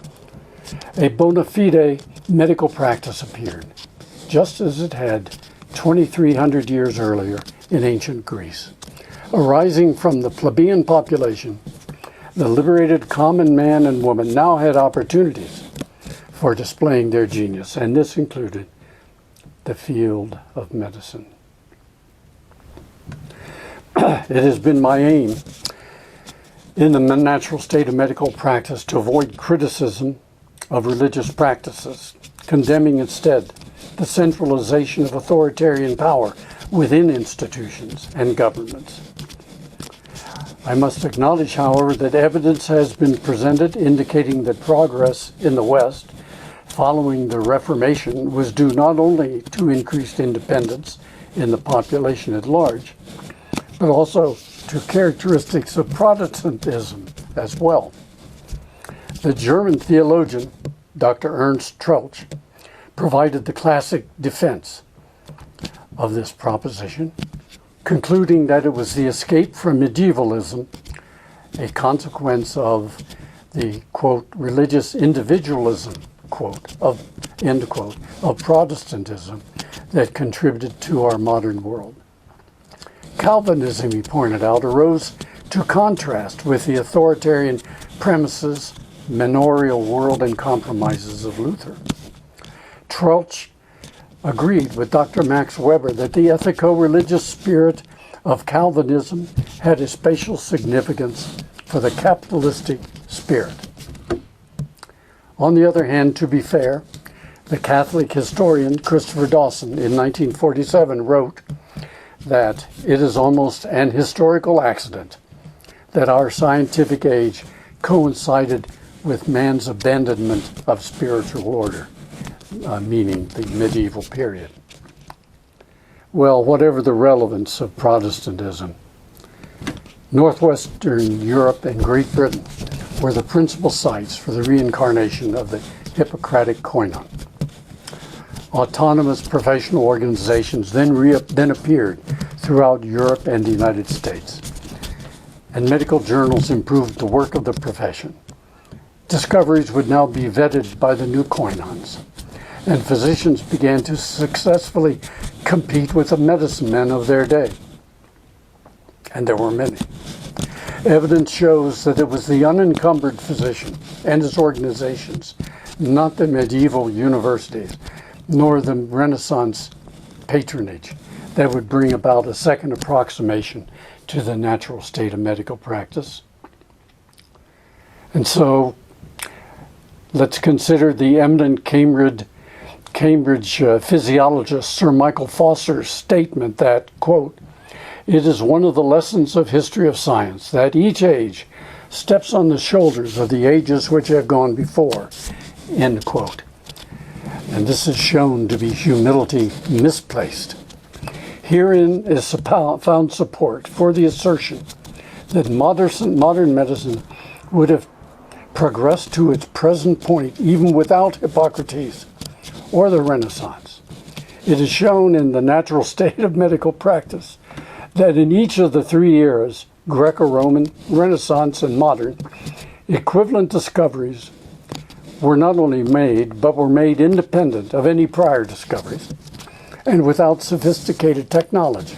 a bona fide medical practice appeared, just as it had 2,300 years earlier in ancient Greece. Arising from the plebeian population, the liberated common man and woman now had opportunities for displaying their genius, and this included the field of medicine. It has been my aim in the natural state of medical practice to avoid criticism of religious practices, condemning instead the centralization of authoritarian power within institutions and governments. I must acknowledge, however, that evidence has been presented indicating that progress in the West following the Reformation was due not only to increased independence in the population at large, but also to characteristics of Protestantism as well. The German theologian, Dr. Ernst Troeltsch, provided the classic defense of this proposition, concluding that it was the escape from medievalism, a consequence of the, quote, religious individualism, quote, end quote, of Protestantism that contributed to our modern world. Calvinism, he pointed out, arose to contrast with the authoritarian premises, manorial world, and compromises of Luther. Troeltsch agreed with Dr. Max Weber that the ethico-religious spirit of Calvinism had a spatial significance for the capitalistic spirit. On the other hand, to be fair, the Catholic historian Christopher Dawson in 1947 wrote that it is almost an historical accident that our scientific age coincided with man's abandonment of spiritual order, meaning the medieval period. Well, whatever the relevance of Protestantism, Northwestern Europe and Great Britain were the principal sites for the reincarnation of the Hippocratic koinon. Autonomous professional organizations then appeared throughout Europe and the United States, and medical journals improved the work of the profession. Discoveries would now be vetted by the new koinons, and physicians began to successfully compete with the medicine men of their day. And there were many. Evidence shows that it was the unencumbered physician and his organizations, not the medieval universities, nor the Renaissance patronage, that would bring about a second approximation to the natural state of medical practice. And so, let's consider the eminent Cambridge physiologist Sir Michael Foster's statement that, quote, "It is one of the lessons of history of science that each age steps on the shoulders of the ages which have gone before," end quote. And this is shown to be humility misplaced. Herein is found support for the assertion that modern medicine would have progressed to its present point even without Hippocrates or the Renaissance. It is shown in the natural state of medical practice that in each of the three eras, Greco-Roman, Renaissance, and modern, equivalent discoveries were not only made, but were made independent of any prior discoveries and without sophisticated technology.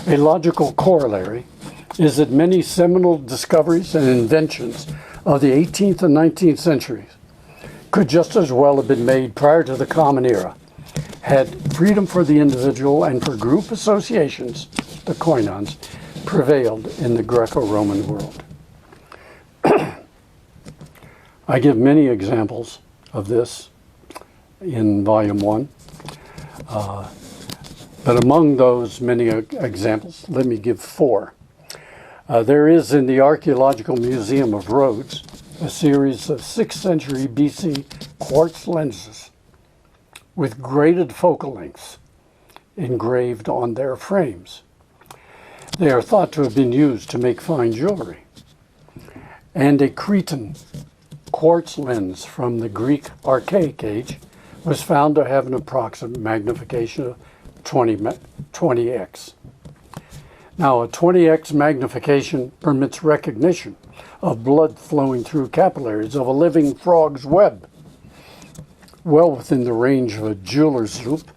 A logical corollary is that many seminal discoveries and inventions of the 18th and 19th centuries could just as well have been made prior to the Common Era, had freedom for the individual and for group associations, the koinons, prevailed in the Greco-Roman world. I give many examples of this in Volume 1, but among those many examples, let me give 4. There is in the Archaeological Museum of Rhodes a series of 6th century BC quartz lenses with graded focal lengths engraved on their frames. They are thought to have been used to make fine jewelry. And a Cretan quartz lens from the Greek Archaic Age was found to have an approximate magnification of 20x. Now, a 20x magnification permits recognition of blood flowing through capillaries of a living frog's web, well within the range of a jeweler's loupe.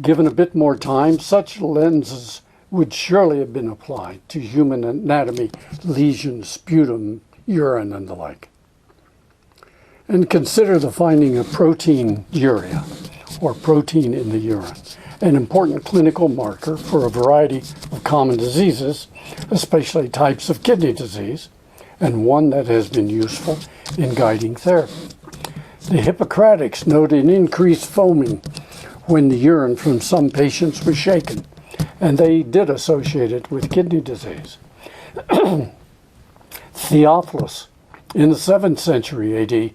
Given a bit more time, such lenses would surely have been applied to human anatomy, lesions, sputum, urine, and the like. And consider the finding of proteinuria, or protein in the urine, an important clinical marker for a variety of common diseases, especially types of kidney disease, and one that has been useful in guiding therapy. The Hippocratics noted increased foaming when the urine from some patients was shaken, and they did associate it with kidney disease. Theophilus, in the 7th century AD,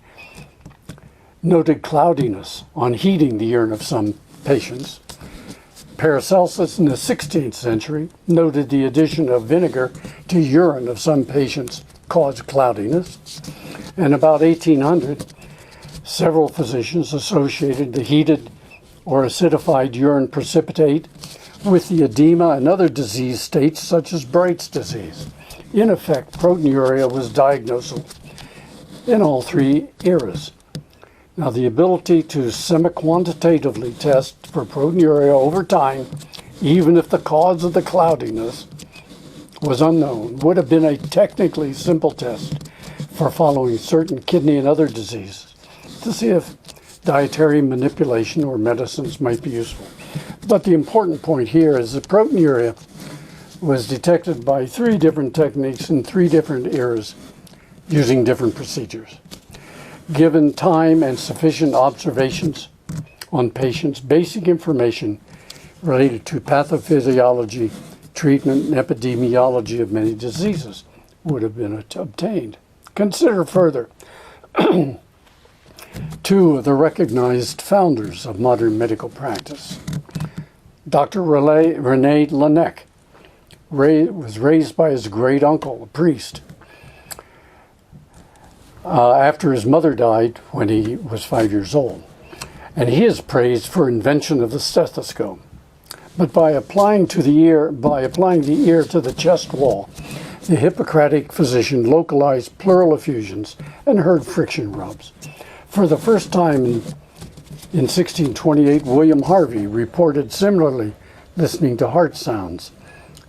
noted cloudiness on heating the urine of some patients. Paracelsus in the 16th century noted the addition of vinegar to urine of some patients caused cloudiness. And about 1800, several physicians associated the heated or acidified urine precipitate with the edema and other disease states such as Bright's disease. In effect, proteinuria was diagnosed in all three eras. Now, the ability to semi-quantitatively test for proteinuria over time, even if the cause of the cloudiness was unknown, would have been a technically simple test for following certain kidney and other diseases to see if dietary manipulation or medicines might be useful. But the important point here is that proteinuria was detected by 3 different techniques in 3 different eras using different procedures. Given time and sufficient observations on patients, basic information related to pathophysiology treatment, and epidemiology of many diseases would have been obtained. Consider further two of the recognized founders of modern medical practice. Dr. René Laennec was raised by his great uncle, a priest, after his mother died when he was 5 years old. And he is praised for invention of the stethoscope. But by applying the ear to the chest wall, the Hippocratic physician localized pleural effusions and heard friction rubs. For the first time in 1628, William Harvey reported similarly listening to heart sounds.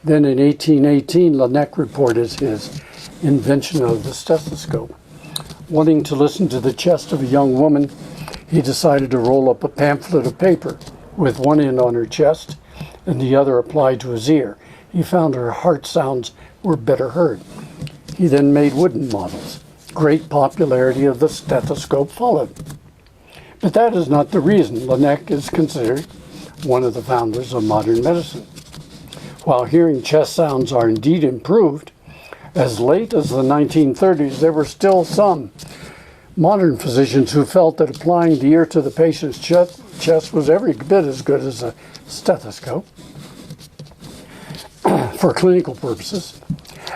Then in 1818, Laennec reported his invention of the stethoscope. Wanting to listen to the chest of a young woman, he decided to roll up a pamphlet of paper with one end on her chest and the other applied to his ear. He found her heart sounds were better heard. He then made wooden models. Great popularity of the stethoscope followed. But that is not the reason Laennec is considered one of the founders of modern medicine. While hearing chest sounds are indeed improved, as late as the 1930s, there were still some modern physicians who felt that applying the ear to the patient's chest was every bit as good as a stethoscope for clinical purposes,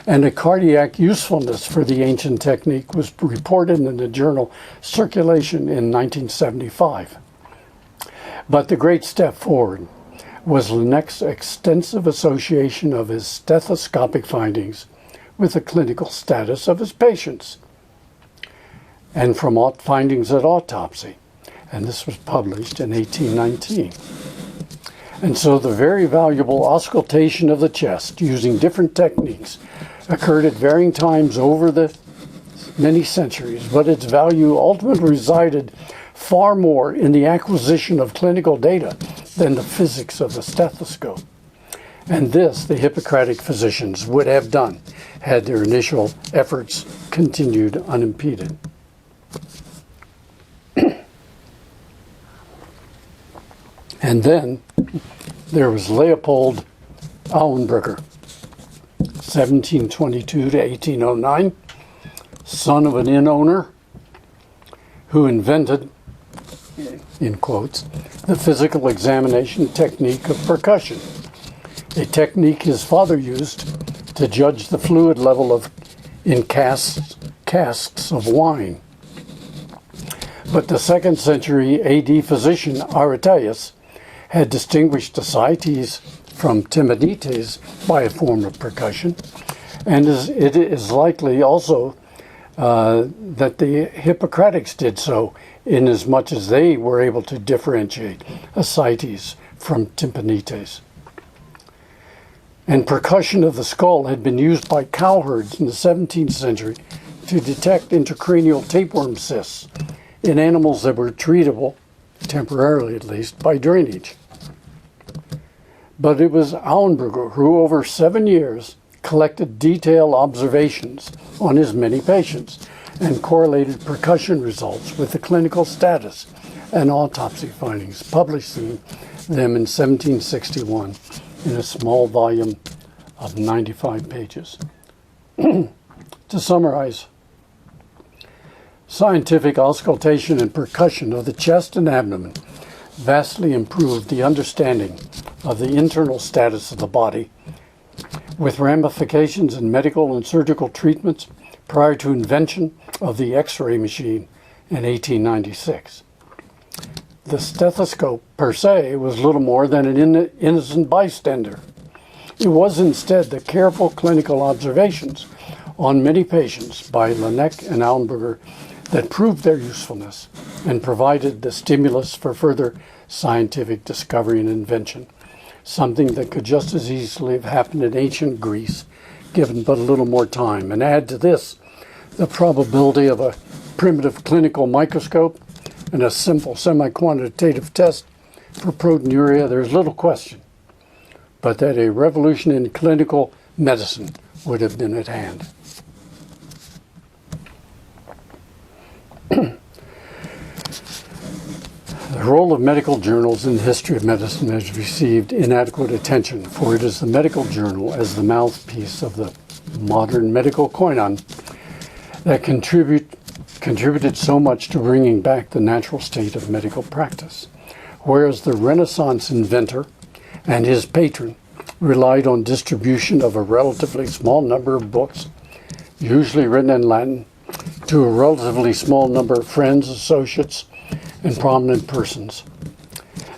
and a cardiac usefulness for the ancient technique was reported in the journal Circulation in 1975. But the great step forward was Laennec's extensive association of his stethoscopic findings with the clinical status of his patients, and from findings at autopsy, and this was published in 1819. And so the very valuable auscultation of the chest using different techniques occurred at varying times over the many centuries, but its value ultimately resided far more in the acquisition of clinical data than the physics of the stethoscope. And this the Hippocratic physicians would have done had their initial efforts continued unimpeded. And then there was Leopold Auenberger, 1722 to 1809, son of an inn owner who invented, in quotes, the physical examination technique of percussion, a technique his father used to judge the fluid level in casks of wine. But the 2nd century AD physician Aretæus had distinguished ascites from timonites by a form of percussion, and it is likely also that the Hippocratics did so, inasmuch as they were able to differentiate ascites from tympanites. And percussion of the skull had been used by cowherds in the 17th century to detect intracranial tapeworm cysts in animals that were treatable, temporarily at least, by drainage. But it was Auenberger who, over 7 years, collected detailed observations on his many patients and correlated percussion results with the clinical status and autopsy findings, publishing them in 1761 in a small volume of 95 pages. To summarize, scientific auscultation and percussion of the chest and abdomen vastly improved the understanding of the internal status of the body, with ramifications in medical and surgical treatments prior to invention of the X-ray machine in 1896. The stethoscope, per se, was little more than an innocent bystander. It was instead the careful clinical observations on many patients by Laennec and Auenberger that proved their usefulness and provided the stimulus for further scientific discovery and invention, something that could just as easily have happened in ancient Greece, given but a little more time. And add to this the probability of a primitive clinical microscope and a simple semi-quantitative test for proteinuria, there's little question but that a revolution in clinical medicine would have been at hand. The The role of medical journals in the history of medicine has received inadequate attention, for it is the medical journal, as the mouthpiece of the modern medical koinon, that contributed so much to bringing back the natural state of medical practice, whereas the Renaissance inventor and his patron relied on distribution of a relatively small number of books, usually written in Latin, to a relatively small number of friends, associates, and prominent persons.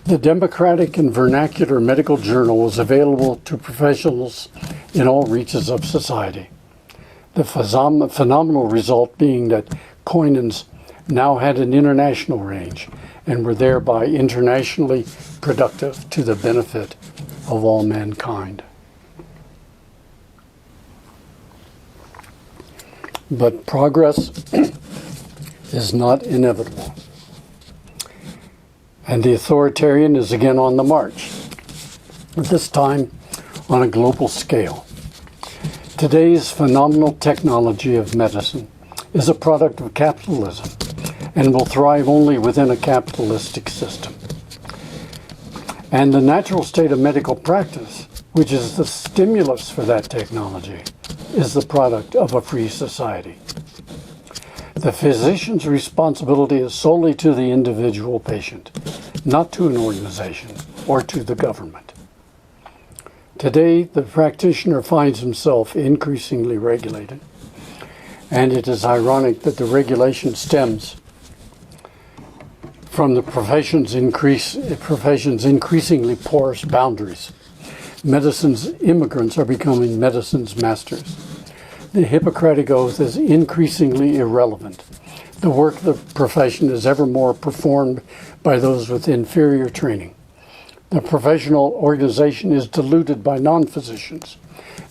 The democratic and vernacular medical journal was available to professionals in all reaches of society. The phenomenal result being that koinons now had an international range and were thereby internationally productive to the benefit of all mankind. But progress is not inevitable. And the authoritarian is again on the march, this time on a global scale. Today's phenomenal technology of medicine is a product of capitalism and will thrive only within a capitalistic system. And the natural state of medical practice, which is the stimulus for that technology, is the product of a free society. The physician's responsibility is solely to the individual patient, not to an organization or to the government. Today, the practitioner finds himself increasingly regulated, and it is ironic that the regulation stems from the profession's increasingly porous boundaries. Medicine's immigrants are becoming medicine's masters. The Hippocratic Oath is increasingly irrelevant. The work of the profession is ever more performed by those with inferior training. The professional organization is diluted by non-physicians.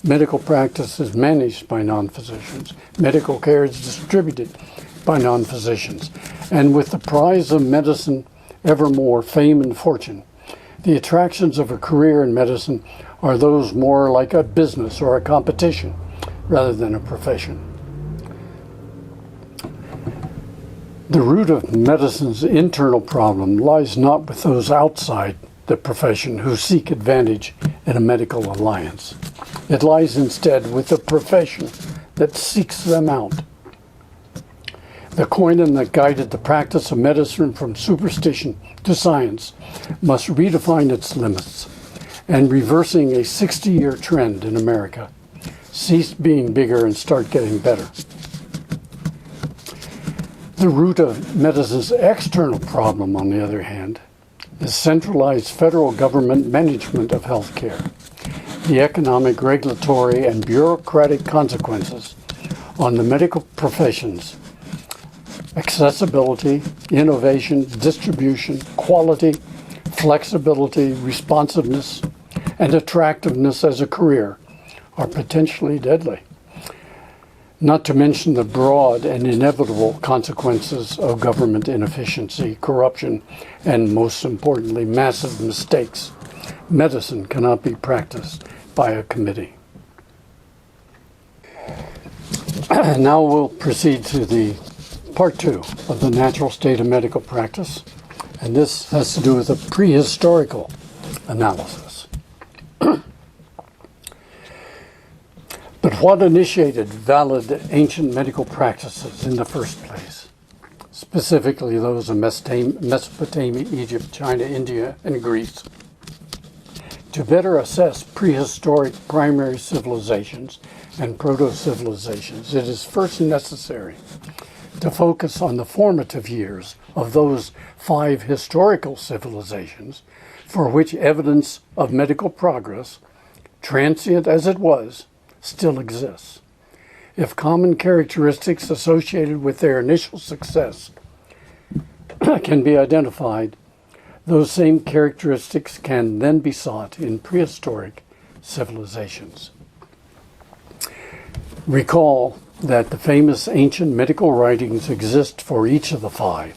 Medical practice is managed by non-physicians. Medical care is distributed by non-physicians. And with the prize of medicine ever more fame and fortune, the attractions of a career in medicine are those more like a business or a competition rather than a profession. The root of medicine's internal problem lies not with those outside the profession who seek advantage in a medical alliance. It lies instead with the profession that seeks them out. The koinon that guided the practice of medicine from superstition to science must redefine its limits, and reversing a 60-year trend in America, cease being bigger and start getting better. The root of medicine's external problem, on the other hand, is centralized federal government management of health care, the economic, regulatory, and bureaucratic consequences on the medical professions, accessibility, innovation, distribution, quality, flexibility, responsiveness, and attractiveness as a career are potentially deadly. Not to mention the broad and inevitable consequences of government inefficiency, corruption, and most importantly, massive mistakes. Medicine cannot be practiced by a committee. Now we'll proceed to the part 2 of the natural state of medical practice, and this has to do with a prehistorical analysis. But what initiated valid ancient medical practices in the first place? Specifically those of Mesopotamia, Egypt, China, India, and Greece. To better assess prehistoric primary civilizations and proto-civilizations, it is first necessary to focus on the formative years of those 5 historical civilizations for which evidence of medical progress, transient as it was, still exists. If common characteristics associated with their initial success can be identified, those same characteristics can then be sought in prehistoric civilizations. Recall that the famous ancient medical writings exist for each of the 5,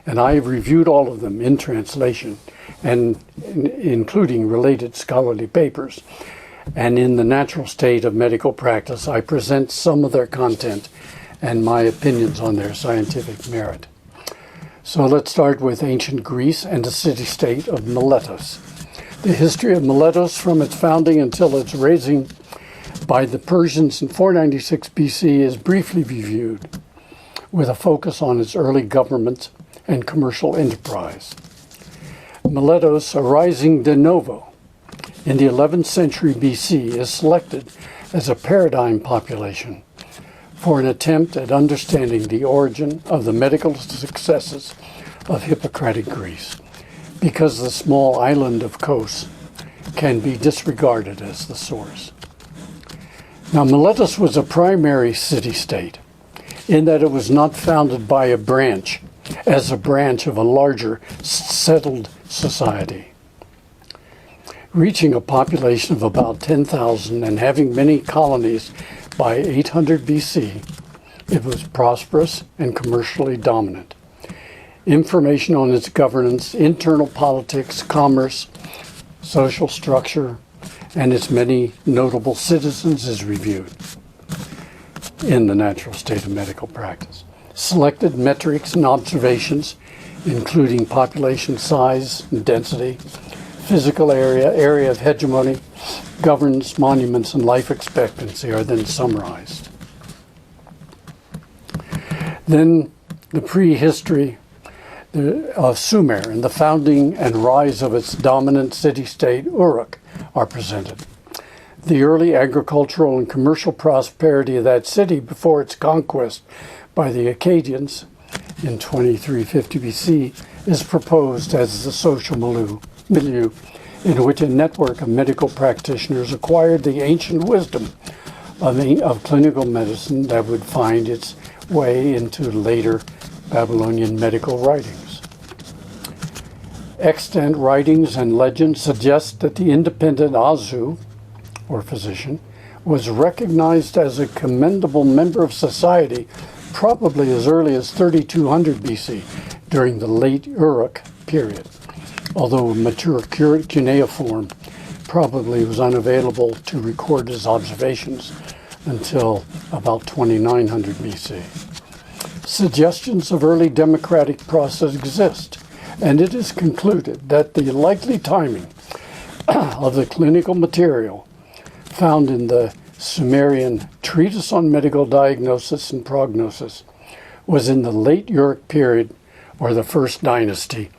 and I have reviewed all of them in translation, and including related scholarly papers. And in the natural state of medical practice, I present some of their content and my opinions on their scientific merit. So let's start with ancient Greece and the city-state of Miletus. The history of Miletus from its founding until its razing by the Persians in 496 BC is briefly reviewed, with a focus on its early government and commercial enterprise. Miletus, arising de novo in the 11th century BC, is selected as a paradigm population for an attempt at understanding the origin of the medical successes of Hippocratic Greece, because the small island of Kos can be disregarded as the source. Now, Miletus was a primary city-state in that it was not founded by a branch, as a branch of a larger settled society. Reaching a population of about 10,000 and having many colonies by 800 BC, it was prosperous and commercially dominant. Information on its governance, internal politics, commerce, social structure, and its many notable citizens is reviewed in the natural state of medical practice. Selected metrics and observations, including population size and density, physical area of hegemony, governance, monuments, and life expectancy are then summarized. Then the prehistory of Sumer and the founding and rise of its dominant city-state, Uruk, are presented. The early agricultural and commercial prosperity of that city before its conquest by the Akkadians in 2350 BC is proposed as the social milieu in which a network of medical practitioners acquired the ancient wisdom of clinical medicine that would find its way into later Babylonian medical writings. Extant writings and legends suggest that the independent Azu, or physician, was recognized as a commendable member of society probably as early as 3200 BC during the late Uruk period, although a mature cuneiform probably was unavailable to record his observations until about 2900 BC. Suggestions of early democratic process exist, and it is concluded that the likely timing of the clinical material found in the Sumerian Treatise on Medical Diagnosis and Prognosis was in the late Uruk period or the First Dynasty,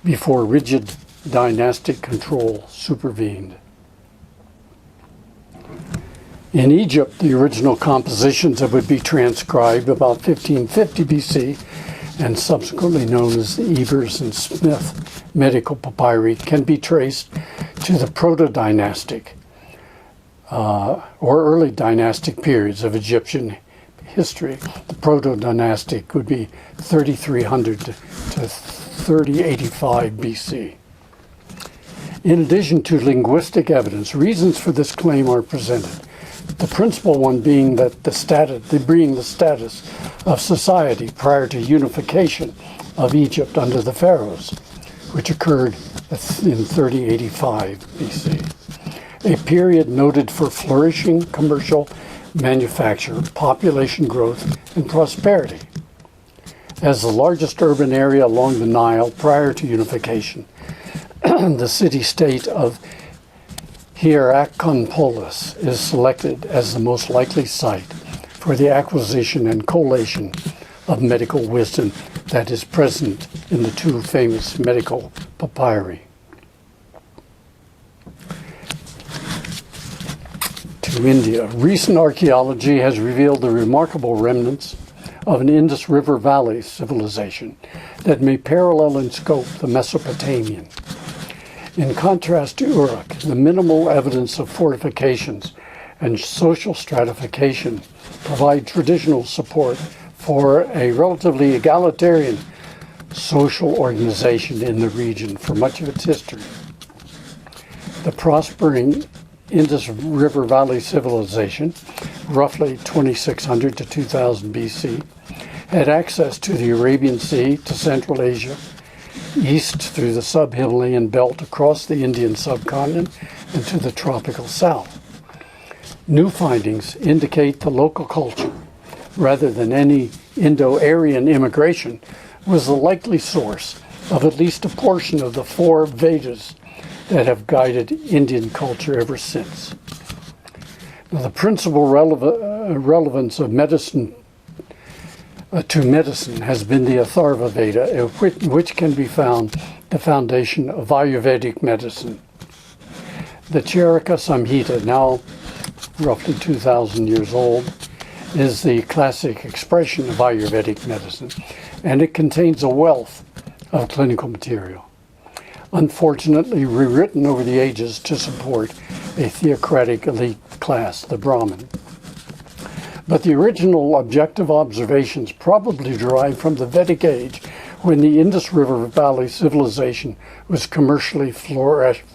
before rigid dynastic control supervened. In Egypt, the original compositions that would be transcribed about 1550 BC and subsequently known as the Ebers and Smith medical papyri can be traced to the proto-dynastic or early dynastic periods of Egyptian history. The proto-dynastic would be 3300 to 3085 BC. In addition to linguistic evidence, reasons for this claim are presented. The principal one being that the status of society prior to unification of Egypt under the pharaohs, which occurred in 3085 BC, a period noted for flourishing commercial manufacture, population growth, and prosperity. As the largest urban area along the Nile prior to unification, the city-state of Hierakonpolis is selected as the most likely site for the acquisition and collation of medical wisdom that is present in the two famous medical papyri. To India, recent archaeology has revealed the remarkable remnants of an Indus River Valley civilization that may parallel in scope the Mesopotamian. In contrast to Uruk, the minimal evidence of fortifications and social stratification provide traditional support for a relatively egalitarian social organization in the region for much of its history. The prospering Indus River Valley civilization, roughly 2600 to 2000 BC, had access to the Arabian Sea, to Central Asia, east through the sub-Himalayan belt across the Indian subcontinent and to the tropical south. New findings indicate the local culture, rather than any Indo-Aryan immigration, was the likely source of at least a portion of the 4 Vedas that have guided Indian culture ever since. Now, the principal relevance of medicine to medicine has been the Atharva Veda, which can be found the foundation of Ayurvedic medicine. The Charaka Samhita, now roughly 2,000 years old, is the classic expression of Ayurvedic medicine, and it contains a wealth of clinical material, unfortunately rewritten over the ages to support a theocratic elite class, the Brahmin. But the original objective observations probably derive from the Vedic age, when the Indus River Valley civilization was commercially flourishing,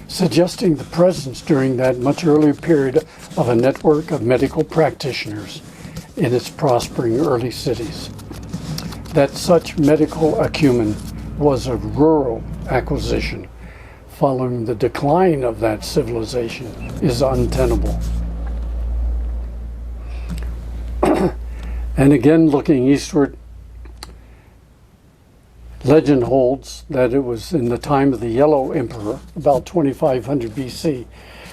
suggesting the presence during that much earlier period of a network of medical practitioners in its prospering early cities. That such medical acumen was a rural acquisition following the decline of that civilization is untenable. And again, looking eastward, legend holds that it was in the time of the Yellow Emperor, about 2500 BC,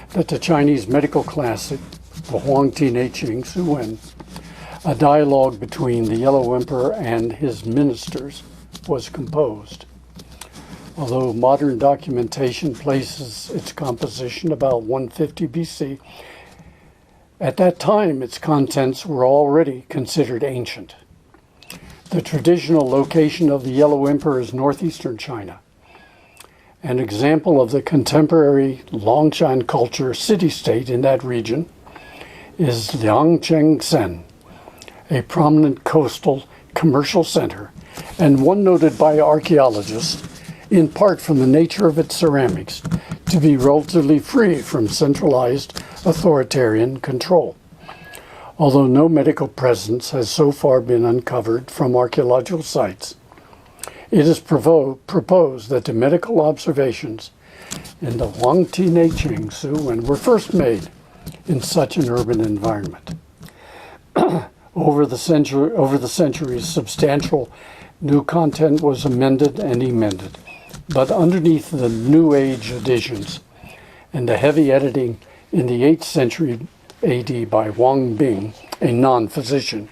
that the Chinese medical classic, the Huangti Neiqing Suwen, a dialogue between the Yellow Emperor and his ministers, was composed. Although modern documentation places its composition about 150 BC, at that time its contents were already considered ancient. The traditional location of the Yellow Emperor is northeastern China. An example of the contemporary Longshan culture city-state in that region is Liangchengsen, a prominent coastal commercial center, and one noted by archaeologists, in part from the nature of its ceramics, to be relatively free from centralized authoritarian control. Although no medical presence has so far been uncovered from archaeological sites, it is proposed that the medical observations in the Huangti Neiqing Suwen were first made in such an urban environment. Over the centuries, substantial new content was amended and emended, but underneath the New Age additions and the heavy editing in the 8th century AD by Wang Bing, a non-physician,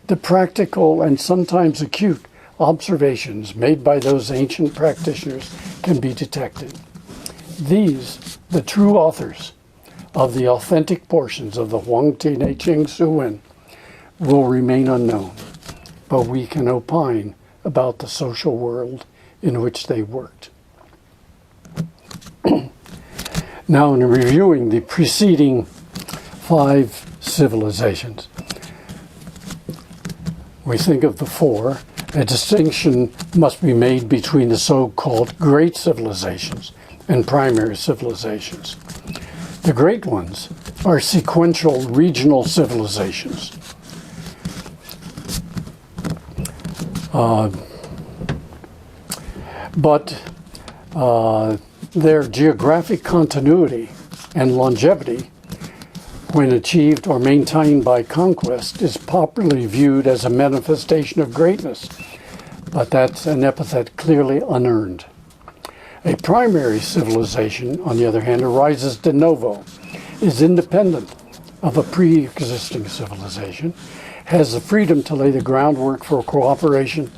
the practical and sometimes acute observations made by those ancient practitioners can be detected. These, the true authors of the authentic portions of the Huangti Neiqing Suwen, will remain unknown, but we can opine about the social world in which they worked. Now, in reviewing the preceding 5 civilizations, we think of the 4. A distinction must be made between the so-called great civilizations and primary civilizations. The great ones are sequential regional civilizations. But their geographic continuity and longevity, when achieved or maintained by conquest, is popularly viewed as a manifestation of greatness, but that's an epithet clearly unearned. A primary civilization, on the other hand, arises de novo, is independent of a pre-existing civilization, has the freedom to lay the groundwork for cooperation,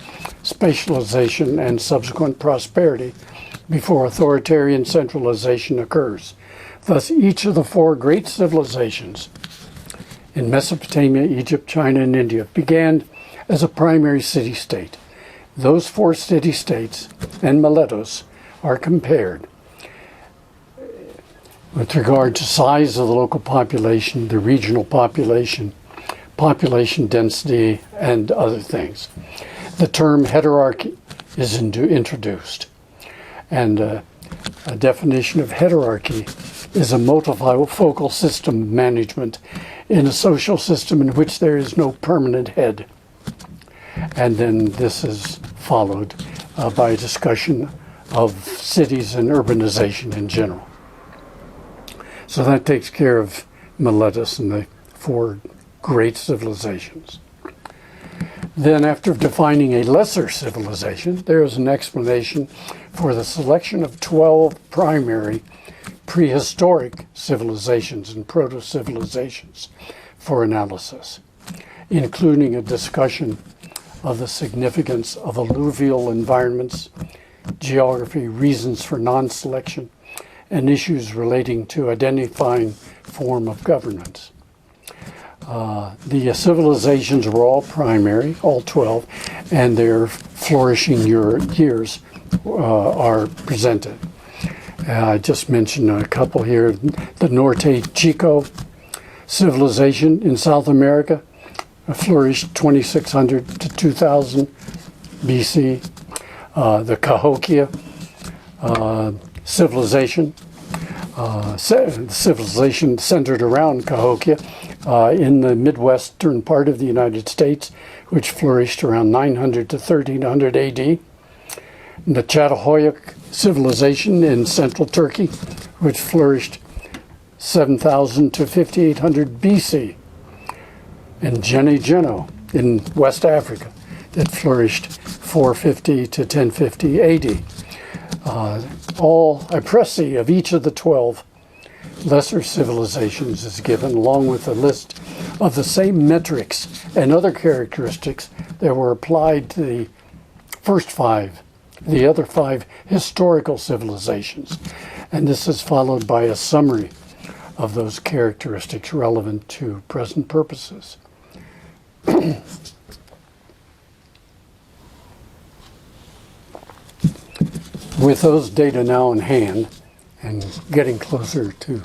specialization, and subsequent prosperity before authoritarian centralization occurs. Thus, each of the 4 great civilizations in Mesopotamia, Egypt, China, and India began as a primary city-state. Those 4 city-states and Miletus are compared with regard to size of the local population, the regional population, population density, and other things. The term heterarchy is introduced, and a definition of heterarchy is a multifocal system of management in a social system in which there is no permanent head. And then this is followed by a discussion of cities and urbanization in general. So that takes care of Miletus and the 4 great civilizations. Then, after defining a lesser civilization, there is an explanation for the selection of 12 primary prehistoric civilizations and proto-civilizations for analysis, including a discussion of the significance of alluvial environments, geography, reasons for non-selection, and issues relating to identifying form of governance. The civilizations were all primary, all 12, and their flourishing years are presented. I just mentioned a couple here. The Norte Chico civilization in South America flourished 2600 to 2000 BC. The Cahokia civilization, civilization centered around Cahokia in the Midwestern part of the United States, which flourished around 900 to 1300 AD. The Çatalhöyük civilization in central Turkey, which flourished 7000 to 5800 BC. And Geni in West Africa, that flourished 450 to 1050 AD. All a précis of each of the 12 lesser civilizations is given, along with a list of the same metrics and other characteristics that were applied to the other five historical civilizations. And this is followed by a summary of those characteristics relevant to present purposes. With those data now in hand, and getting closer to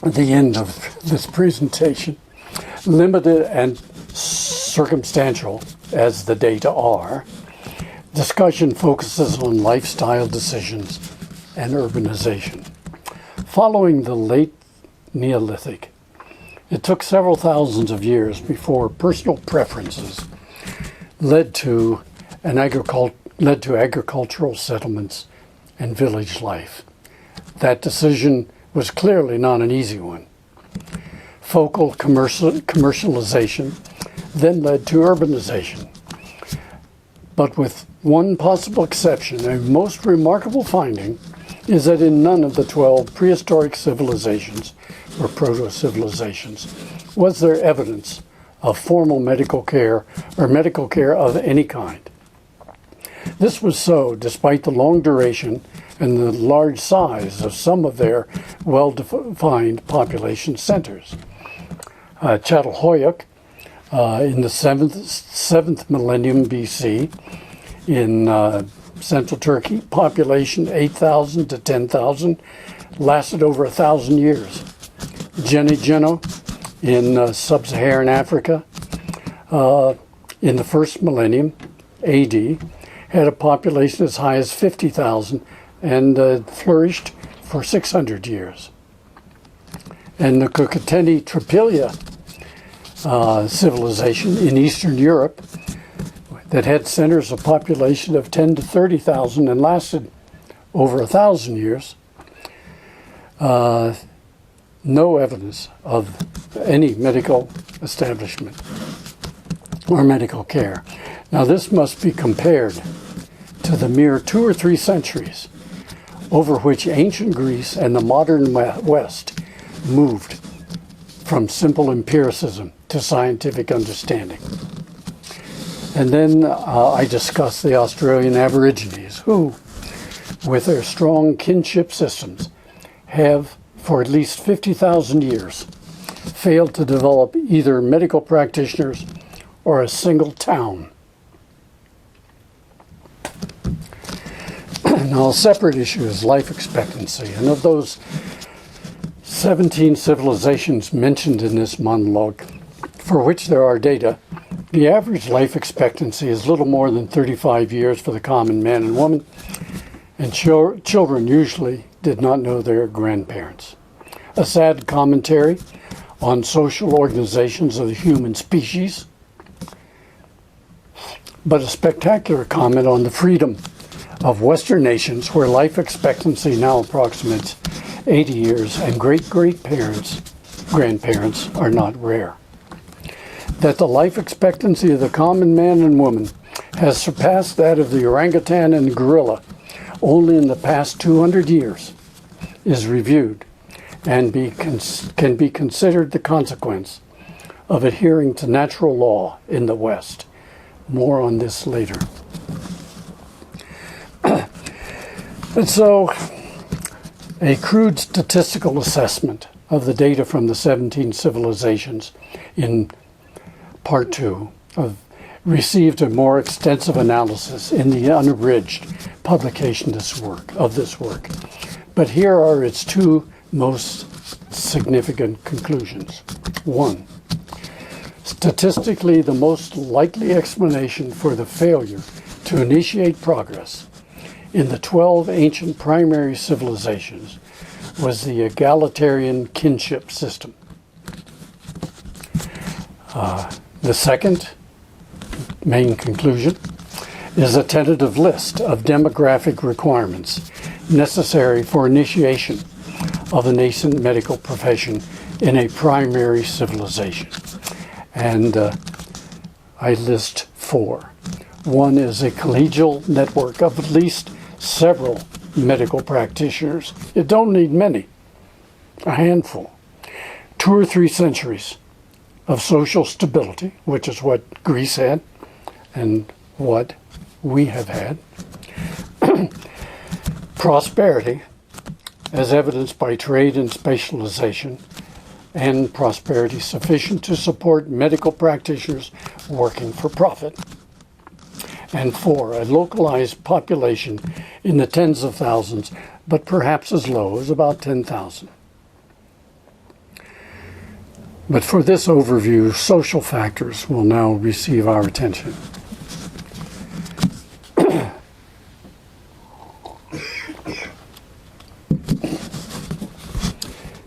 the end of this presentation, limited and circumstantial as the data are, discussion focuses on lifestyle decisions and urbanization. Following the late Neolithic, it took several thousands of years before personal preferences led to agricultural settlements and village life. That decision was clearly not an easy one. Focal commercialization then led to urbanization. But with one possible exception, a most remarkable finding is that in none of the 12 prehistoric civilizations or proto-civilizations was there evidence of formal medical care or medical care of any kind. This was so despite the long duration and the large size of some of their well-defined population centers. Çatalhöyük in the 7th millennium BC in central Turkey, population 8,000 to 10,000, lasted over 1,000 years. Geni in sub-Saharan Africa in the 1st millennium AD had a population as high as 50,000 and flourished for 600 years. And the Kukateni Tripilia civilization in Eastern Europe that had centers of population of 10 to 30,000 and lasted over 1,000 years, no evidence of any medical establishment or medical care. Now this must be compared to the mere 2 or 3 centuries over which ancient Greece and the modern West moved from simple empiricism to scientific understanding. And then I discussed the Australian Aborigines, who, with their strong kinship systems, have, for at least 50,000 years, failed to develop either medical practitioners or a single town. Now, a separate issue is life expectancy, and of those 17 civilizations mentioned in this monologue, for which there are data, the average life expectancy is little more than 35 years for the common man and woman, and children usually did not know their grandparents. A sad commentary on social organizations of the human species, but a spectacular comment on the freedom of Western nations where life expectancy now approximates 80 years and great-grandparents are not rare. that the life expectancy of the common man and woman has surpassed that of the orangutan and gorilla only in the past 200 years is reviewed and can be considered the consequence of adhering to natural law in the West. More on this later. And so, a crude statistical assessment of the data from the 17 civilizations in Part 2 received a more extensive analysis in the unabridged publication of this work. But here are its two most significant conclusions. 1. Statistically, the most likely explanation for the failure to initiate progress in the 12 ancient primary civilizations was the egalitarian kinship system. The second main conclusion is a tentative list of demographic requirements necessary for initiation of the nascent medical profession in a primary civilization. And I list 4. 1 is a collegial network of at least several medical practitioners. You don't need many, a handful. 2 or 3 centuries of social stability, which is what Greece had and what we have had. Prosperity, as evidenced by trade and specialization, and prosperity sufficient to support medical practitioners working for profit. And 4, a localized population in the tens of thousands, but perhaps as low as about 10,000. But for this overview, social factors will now receive our attention.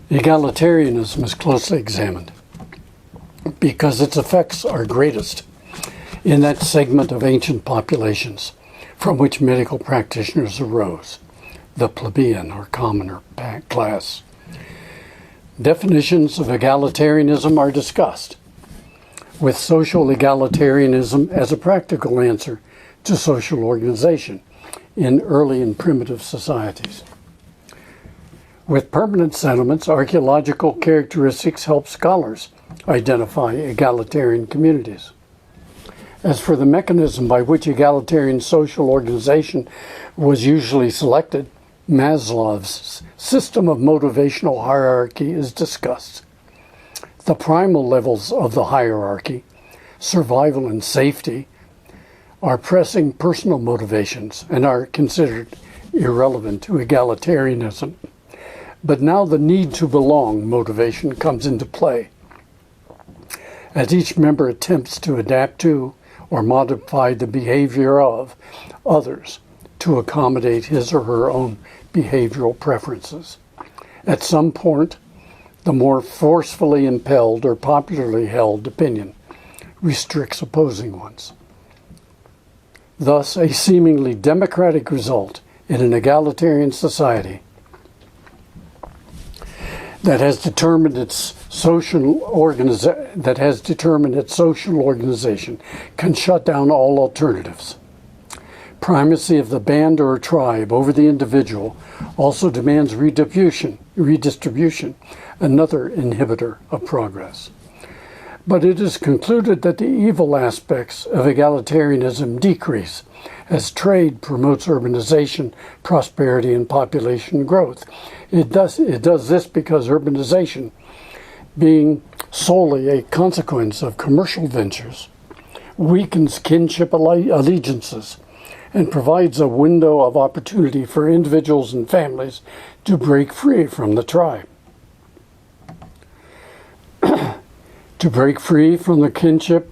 Egalitarianism is closely examined because its effects are greatest in that segment of ancient populations from which medical practitioners arose, the plebeian or commoner class. Definitions of egalitarianism are discussed, with social egalitarianism as a practical answer to social organization in early and primitive societies. With permanent settlements, archaeological characteristics help scholars identify egalitarian communities. As for the mechanism by which egalitarian social organization was usually selected, Maslow's system of motivational hierarchy is discussed. The primal levels of the hierarchy, survival and safety, are pressing personal motivations and are considered irrelevant to egalitarianism. But now the need to belong motivation comes into play, as each member attempts to adapt to or modify the behavior of others to accommodate his or her own behavioral preferences. At some point, the more forcefully impelled or popularly held opinion restricts opposing ones. Thus, a seemingly democratic result in an egalitarian society that has determined its social organization can shut down all alternatives. Primacy of the band or tribe over the individual also demands redistribution, another inhibitor of progress. But it is concluded that the evil aspects of egalitarianism decrease as trade promotes urbanization, prosperity, and population growth. It does this because urbanization, being solely a consequence of commercial ventures, weakens kinship allegiances and provides a window of opportunity for individuals and families to break free from the tribe. To break free from the kinship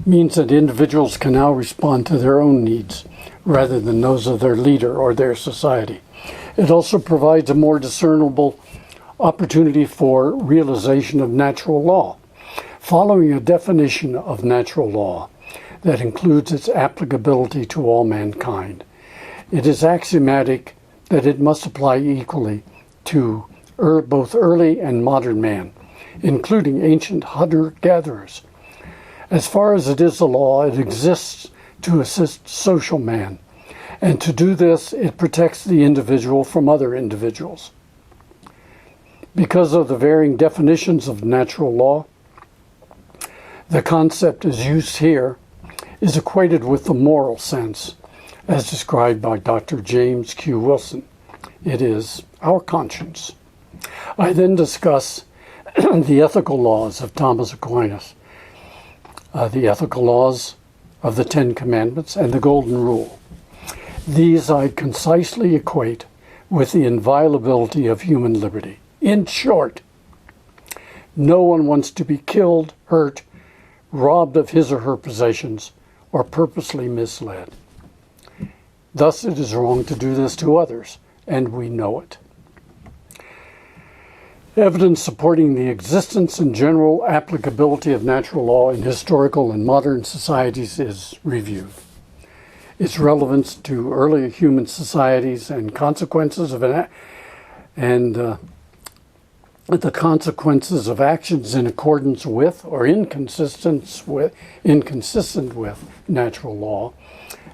means that individuals can now respond to their own needs rather than those of their leader or their society. It also provides a more discernible opportunity for realization of natural law, following a definition of natural law that includes its applicability to all mankind. It is axiomatic that it must apply equally to both early and modern man, including ancient hunter-gatherers, As far as it is a law, it exists to assist social man, and to do this, it protects the individual from other individuals. Because of the varying definitions of natural law, the concept as used here is equated with the moral sense, as described by Dr. James Q. Wilson. It is our conscience. I then discuss the ethical laws of Thomas Aquinas, the ethical laws of the Ten Commandments and the Golden Rule. These I concisely equate with the inviolability of human liberty. In short, no one wants to be killed, hurt, robbed of his or her possessions, or purposely misled. Thus it is wrong to do this to others, and we know it. Evidence supporting the existence and general applicability of natural law in historical and modern societies is reviewed. Its relevance to early human societies and consequences of the consequences of actions in accordance with or inconsistent with natural law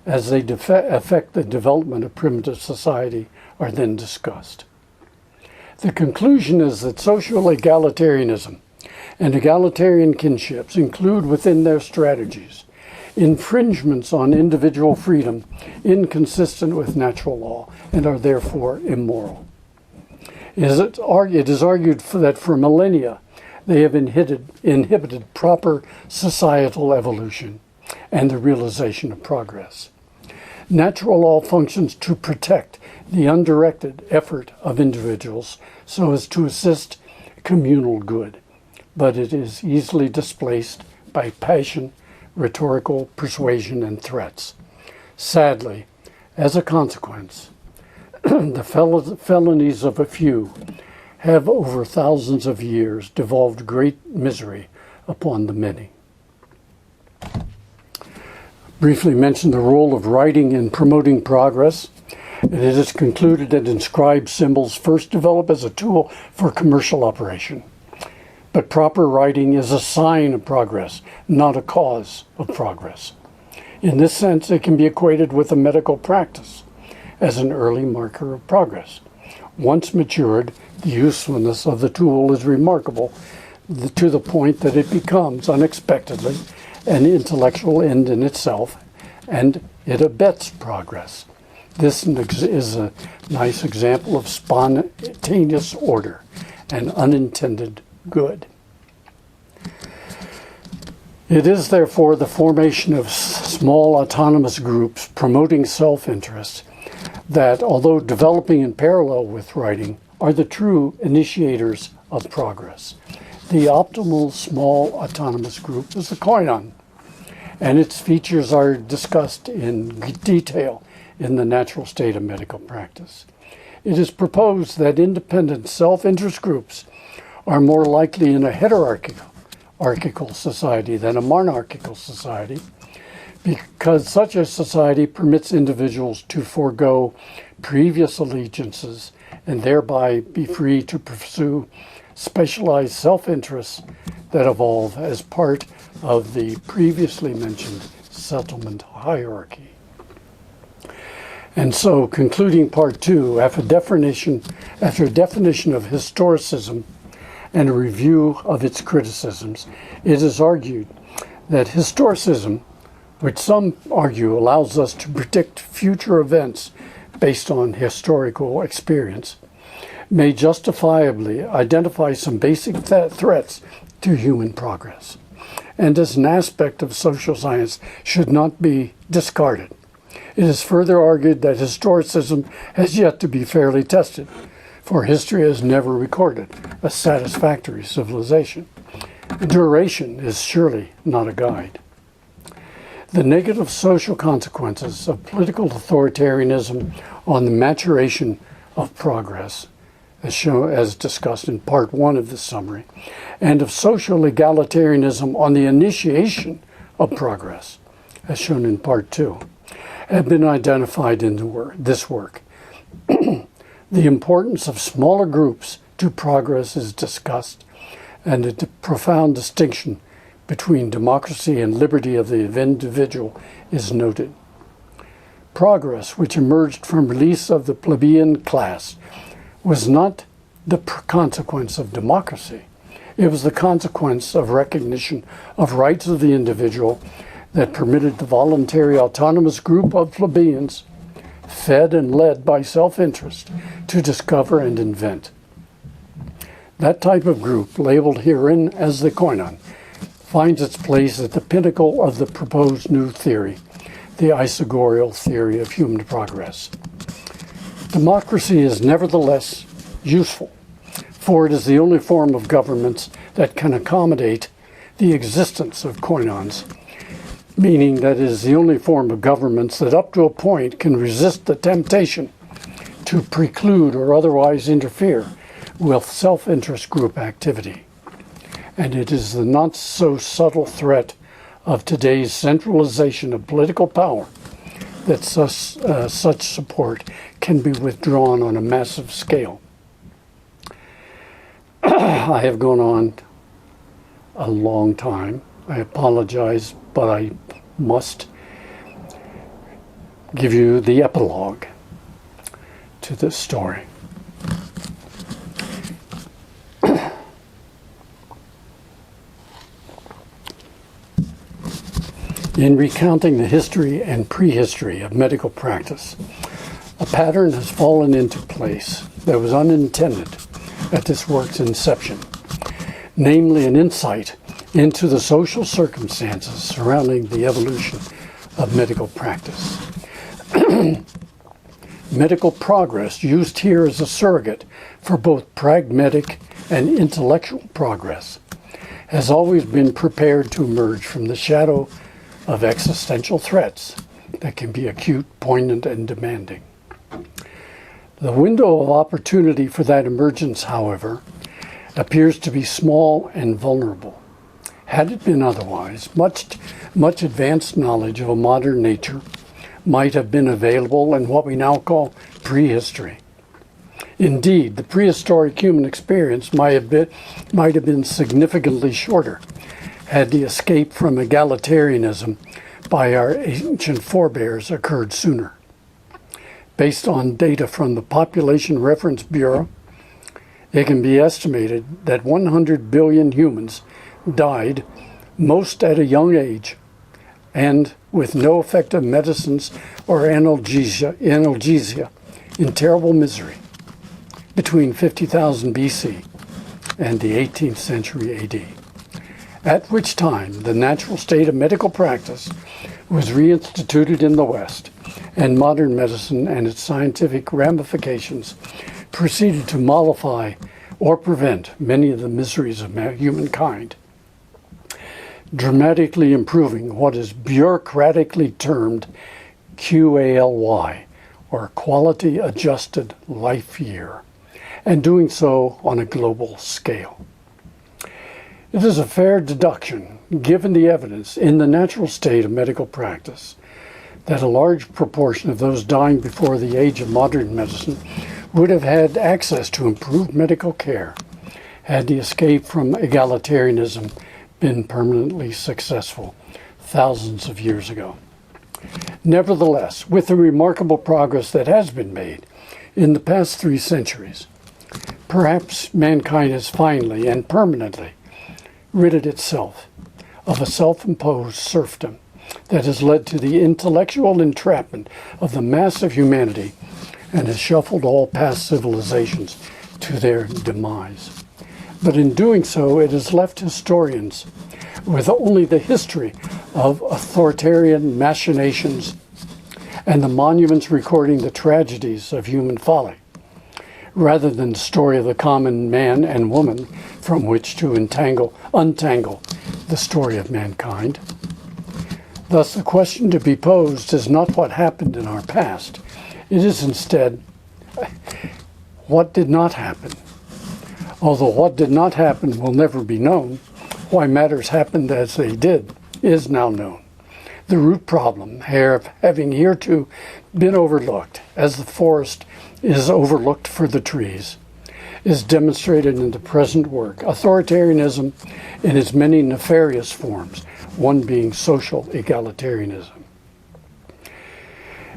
as they affect the development of primitive society are then discussed. The conclusion is that social egalitarianism and egalitarian kinships include within their strategies infringements on individual freedom inconsistent with natural law and are therefore immoral. It is argued that for millennia they have inhibited proper societal evolution and the realization of progress. Natural law functions to protect the undirected effort of individuals so as to assist communal good, but it is easily displaced by passion, rhetorical persuasion, and threats. Sadly, as a consequence, the felonies of a few have over thousands of years devolved great misery upon the many. Briefly mention the role of writing in promoting progress. It is concluded that inscribed symbols first develop as a tool for commercial operation. But proper writing is a sign of progress, not a cause of progress. In this sense, it can be equated with a medical practice as an early marker of progress. Once matured, the usefulness of the tool is remarkable to the point that it becomes unexpectedly an intellectual end in itself, and it abets progress. This is a nice example of spontaneous order and unintended good. It is therefore the formation of small autonomous groups promoting self-interest that, although developing in parallel with writing, are the true initiators of progress. The optimal small autonomous group is the koinon, and its features are discussed in detail in the natural state of medical practice. It is proposed that independent self-interest groups are more likely in a hierarchical society than a monarchical society, because such a society permits individuals to forego previous allegiances and thereby be free to pursue specialized self-interests that evolve as part of the previously mentioned settlement hierarchy. And so, concluding part 2, after a definition of historicism and a review of its criticisms, it is argued that historicism, which some argue allows us to predict future events based on historical experience, may justifiably identify some basic threats to human progress, and as an aspect of social science should not be discarded. It is further argued that historicism has yet to be fairly tested, for history has never recorded a satisfactory civilization. Duration is surely not a guide. The negative social consequences of political authoritarianism on the maturation of progress, as discussed in part 1 of this summary, and of social egalitarianism on the initiation of progress, as shown in part 2, have been identified in this work. The importance of smaller groups to progress is discussed, and a profound distinction between democracy and liberty of the individual is noted. Progress, which emerged from release of the plebeian class, was not the consequence of democracy. It was the consequence of recognition of rights of the individual that permitted the voluntary autonomous group of plebeians, fed and led by self-interest, to discover and invent. That type of group, labeled herein as the koinon, finds its place at the pinnacle of the proposed new theory, the isogorial theory of human progress. Democracy is nevertheless useful, for it is the only form of governments that can accommodate the existence of koinons, meaning that it is the only form of governments that up to a point can resist the temptation to preclude or otherwise interfere with self-interest group activity. And it is the not so subtle threat of today's centralization of political power that such support can be withdrawn on a massive scale. I have gone on a long time. I apologize, but I must give you the epilogue to this story. In recounting the history and prehistory of medical practice, a pattern has fallen into place that was unintended at this work's inception, namely an insight into the social circumstances surrounding the evolution of medical practice. Medical progress, used here as a surrogate for both pragmatic and intellectual progress, has always been prepared to emerge from the shadow of existential threats that can be acute, poignant, and demanding. The window of opportunity for that emergence, however, appears to be small and vulnerable. Had it been otherwise, much advanced knowledge of a modern nature might have been available in what we now call prehistory. Indeed, the prehistoric human experience might have been significantly shorter had the escape from egalitarianism by our ancient forebears occurred sooner. Based on data from the Population Reference Bureau, it can be estimated that 100 billion humans died, most at a young age, and with no effective medicines or analgesia in terrible misery, between 50,000 BC and the 18th century AD. At which time the natural state of medical practice was reinstituted in the West, and modern medicine and its scientific ramifications proceeded to mollify or prevent many of the miseries of humankind, dramatically improving what is bureaucratically termed QALY, or Quality Adjusted Life Year, and doing so on a global scale. It is a fair deduction, given the evidence in the natural state of medical practice, that a large proportion of those dying before the age of modern medicine would have had access to improved medical care had the escape from egalitarianism been permanently successful thousands of years ago. Nevertheless, with the remarkable progress that has been made in the past 3 centuries, perhaps mankind has finally and permanently ridded itself of a self-imposed serfdom that has led to the intellectual entrapment of the mass of humanity and has shuffled all past civilizations to their demise. But in doing so, it has left historians with only the history of authoritarian machinations and the monuments recording the tragedies of human folly, rather than the story of the common man and woman from which to untangle the story of mankind. Thus, the question to be posed is not what happened in our past. It is instead, what did not happen? Although what did not happen will never be known, why matters happened as they did is now known. The root problem having hereto been overlooked, as the forest is overlooked for the trees, is demonstrated in the present work. Authoritarianism in its many nefarious forms, one being social egalitarianism.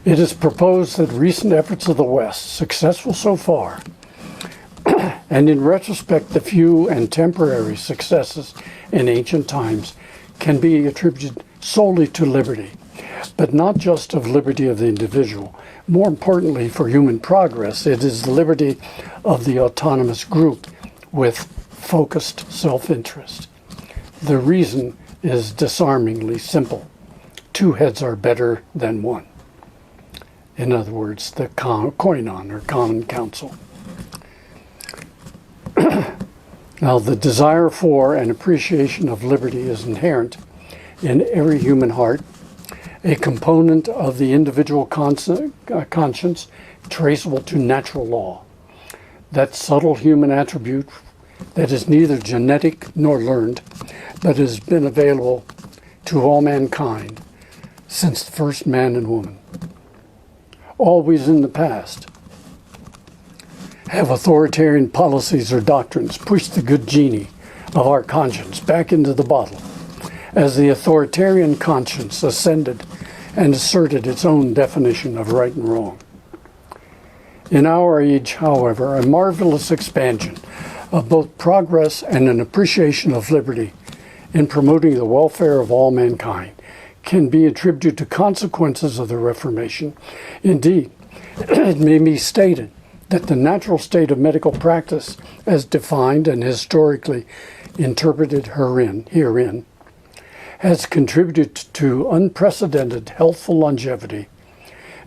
It is proposed that recent efforts of the West, successful so far, and in retrospect the few and temporary successes in ancient times, can be attributed solely to liberty, but not just of liberty of the individual. More importantly for human progress, it is the liberty of the autonomous group with focused self-interest. The reason is disarmingly simple. Two heads are better than one. In other words, the koinon, or common counsel. Now, the desire for and appreciation of liberty is inherent in every human heart, a component of the individual conscience traceable to natural law. That subtle human attribute that is neither genetic nor learned, but has been available to all mankind since the first man and woman. Always in the past have authoritarian policies or doctrines pushed the good genie of our conscience back into the bottle as the authoritarian conscience ascended and asserted its own definition of right and wrong. In our age, however, a marvelous expansion of both progress and an appreciation of liberty in promoting the welfare of all mankind can be attributed to consequences of the Reformation. Indeed, it may be stated that the natural state of medical practice, as defined and historically interpreted herein, has contributed to unprecedented healthful longevity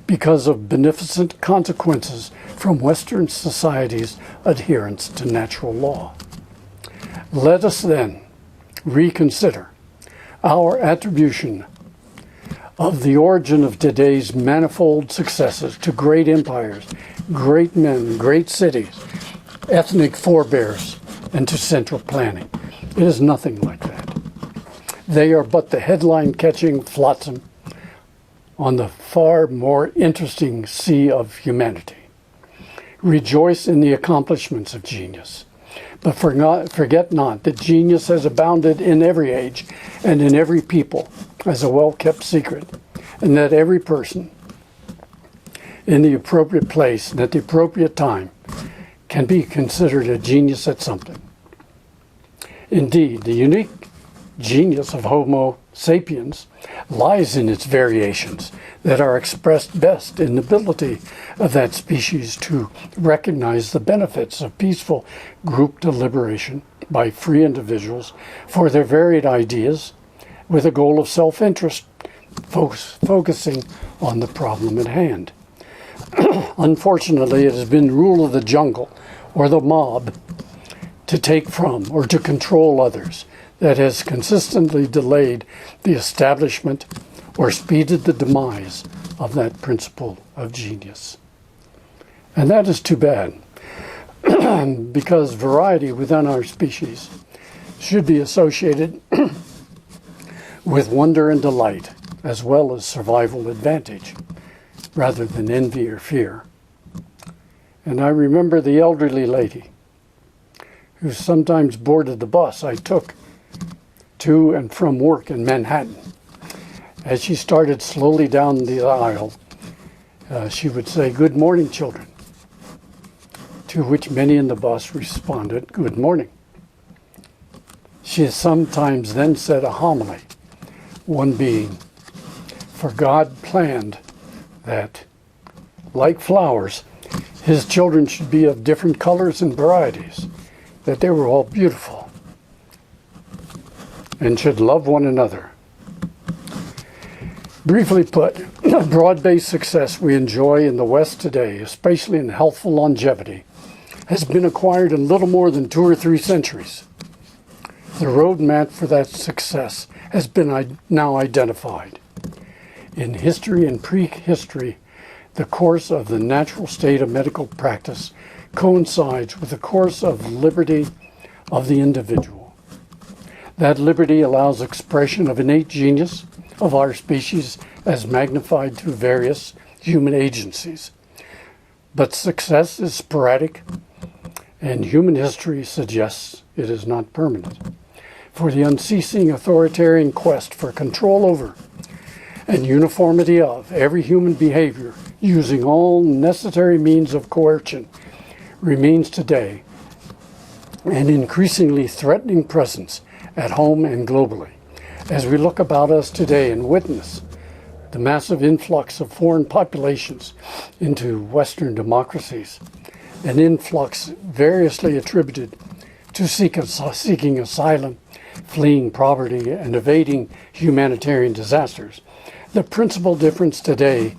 because of beneficent consequences from Western society's adherence to natural law. Let us then reconsider our attribution of the origin of today's manifold successes to great empires, great men, great cities, ethnic forebears, and to central planning. It is nothing like that. They are but the headline-catching flotsam on the far more interesting sea of humanity. Rejoice in the accomplishments of genius, but forget not that genius has abounded in every age and in every people as a well-kept secret, and that every person in the appropriate place and at the appropriate time can be considered a genius at something. Indeed, the unique genius of Homo sapiens lies in its variations that are expressed best in the ability of that species to recognize the benefits of peaceful group deliberation by free individuals for their varied ideas with a goal of self-interest, focusing on the problem at hand. Unfortunately, it has been rule of the jungle or the mob to take from or to control others that has consistently delayed the establishment or speeded the demise of that principle of genius. And that is too bad, because variety within our species should be associated with wonder and delight, as well as survival advantage, rather than envy or fear. And I remember the elderly lady who sometimes boarded the bus I took to and from work in Manhattan. As she started slowly down the aisle, she would say, "Good morning, children," to which many in the bus responded, "Good morning." She sometimes then said a homily, one being, "For God planned that, like flowers, his children should be of different colors and varieties, that they were all beautiful, and should love one another." Briefly put, the broad-based success we enjoy in the West today, especially in healthful longevity, has been acquired in little more than 2 or 3 centuries. The roadmap for that success has been now identified. In history and prehistory, the course of the natural state of medical practice coincides with the course of liberty of the individual. That liberty allows expression of innate genius of our species as magnified through various human agencies. But success is sporadic and human history suggests it is not permanent. For the unceasing authoritarian quest for control over and uniformity of every human behavior using all necessary means of coercion remains today an increasingly threatening presence at home and globally. As we look about us today and witness the massive influx of foreign populations into Western democracies, an influx variously attributed to seeking asylum, fleeing poverty, and evading humanitarian disasters, the principal difference today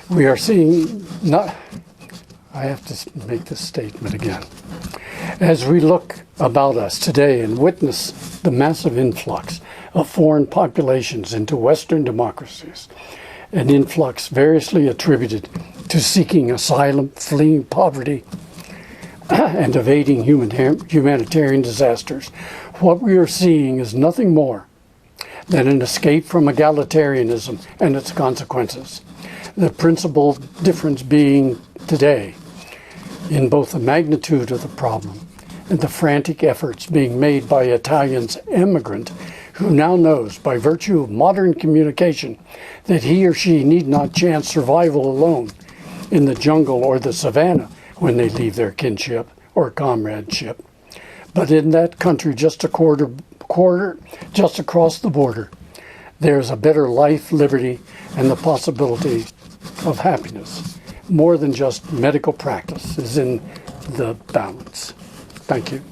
we are seeing I have to make this statement again. As we look about us today and witness the massive influx of foreign populations into Western democracies, an influx variously attributed to seeking asylum, fleeing poverty, and evading humanitarian disasters, what we are seeing is nothing more than an escape from egalitarianism and its consequences. The principal difference being today in both the magnitude of the problem and the frantic efforts being made by Italian's immigrant who now knows by virtue of modern communication that he or she need not chance survival alone in the jungle or the savannah when they leave their kinship or comradeship, but in that country just just across the border, there's a better life, liberty, and the possibility of happiness. More than just medical practice is in the balance. Thank you.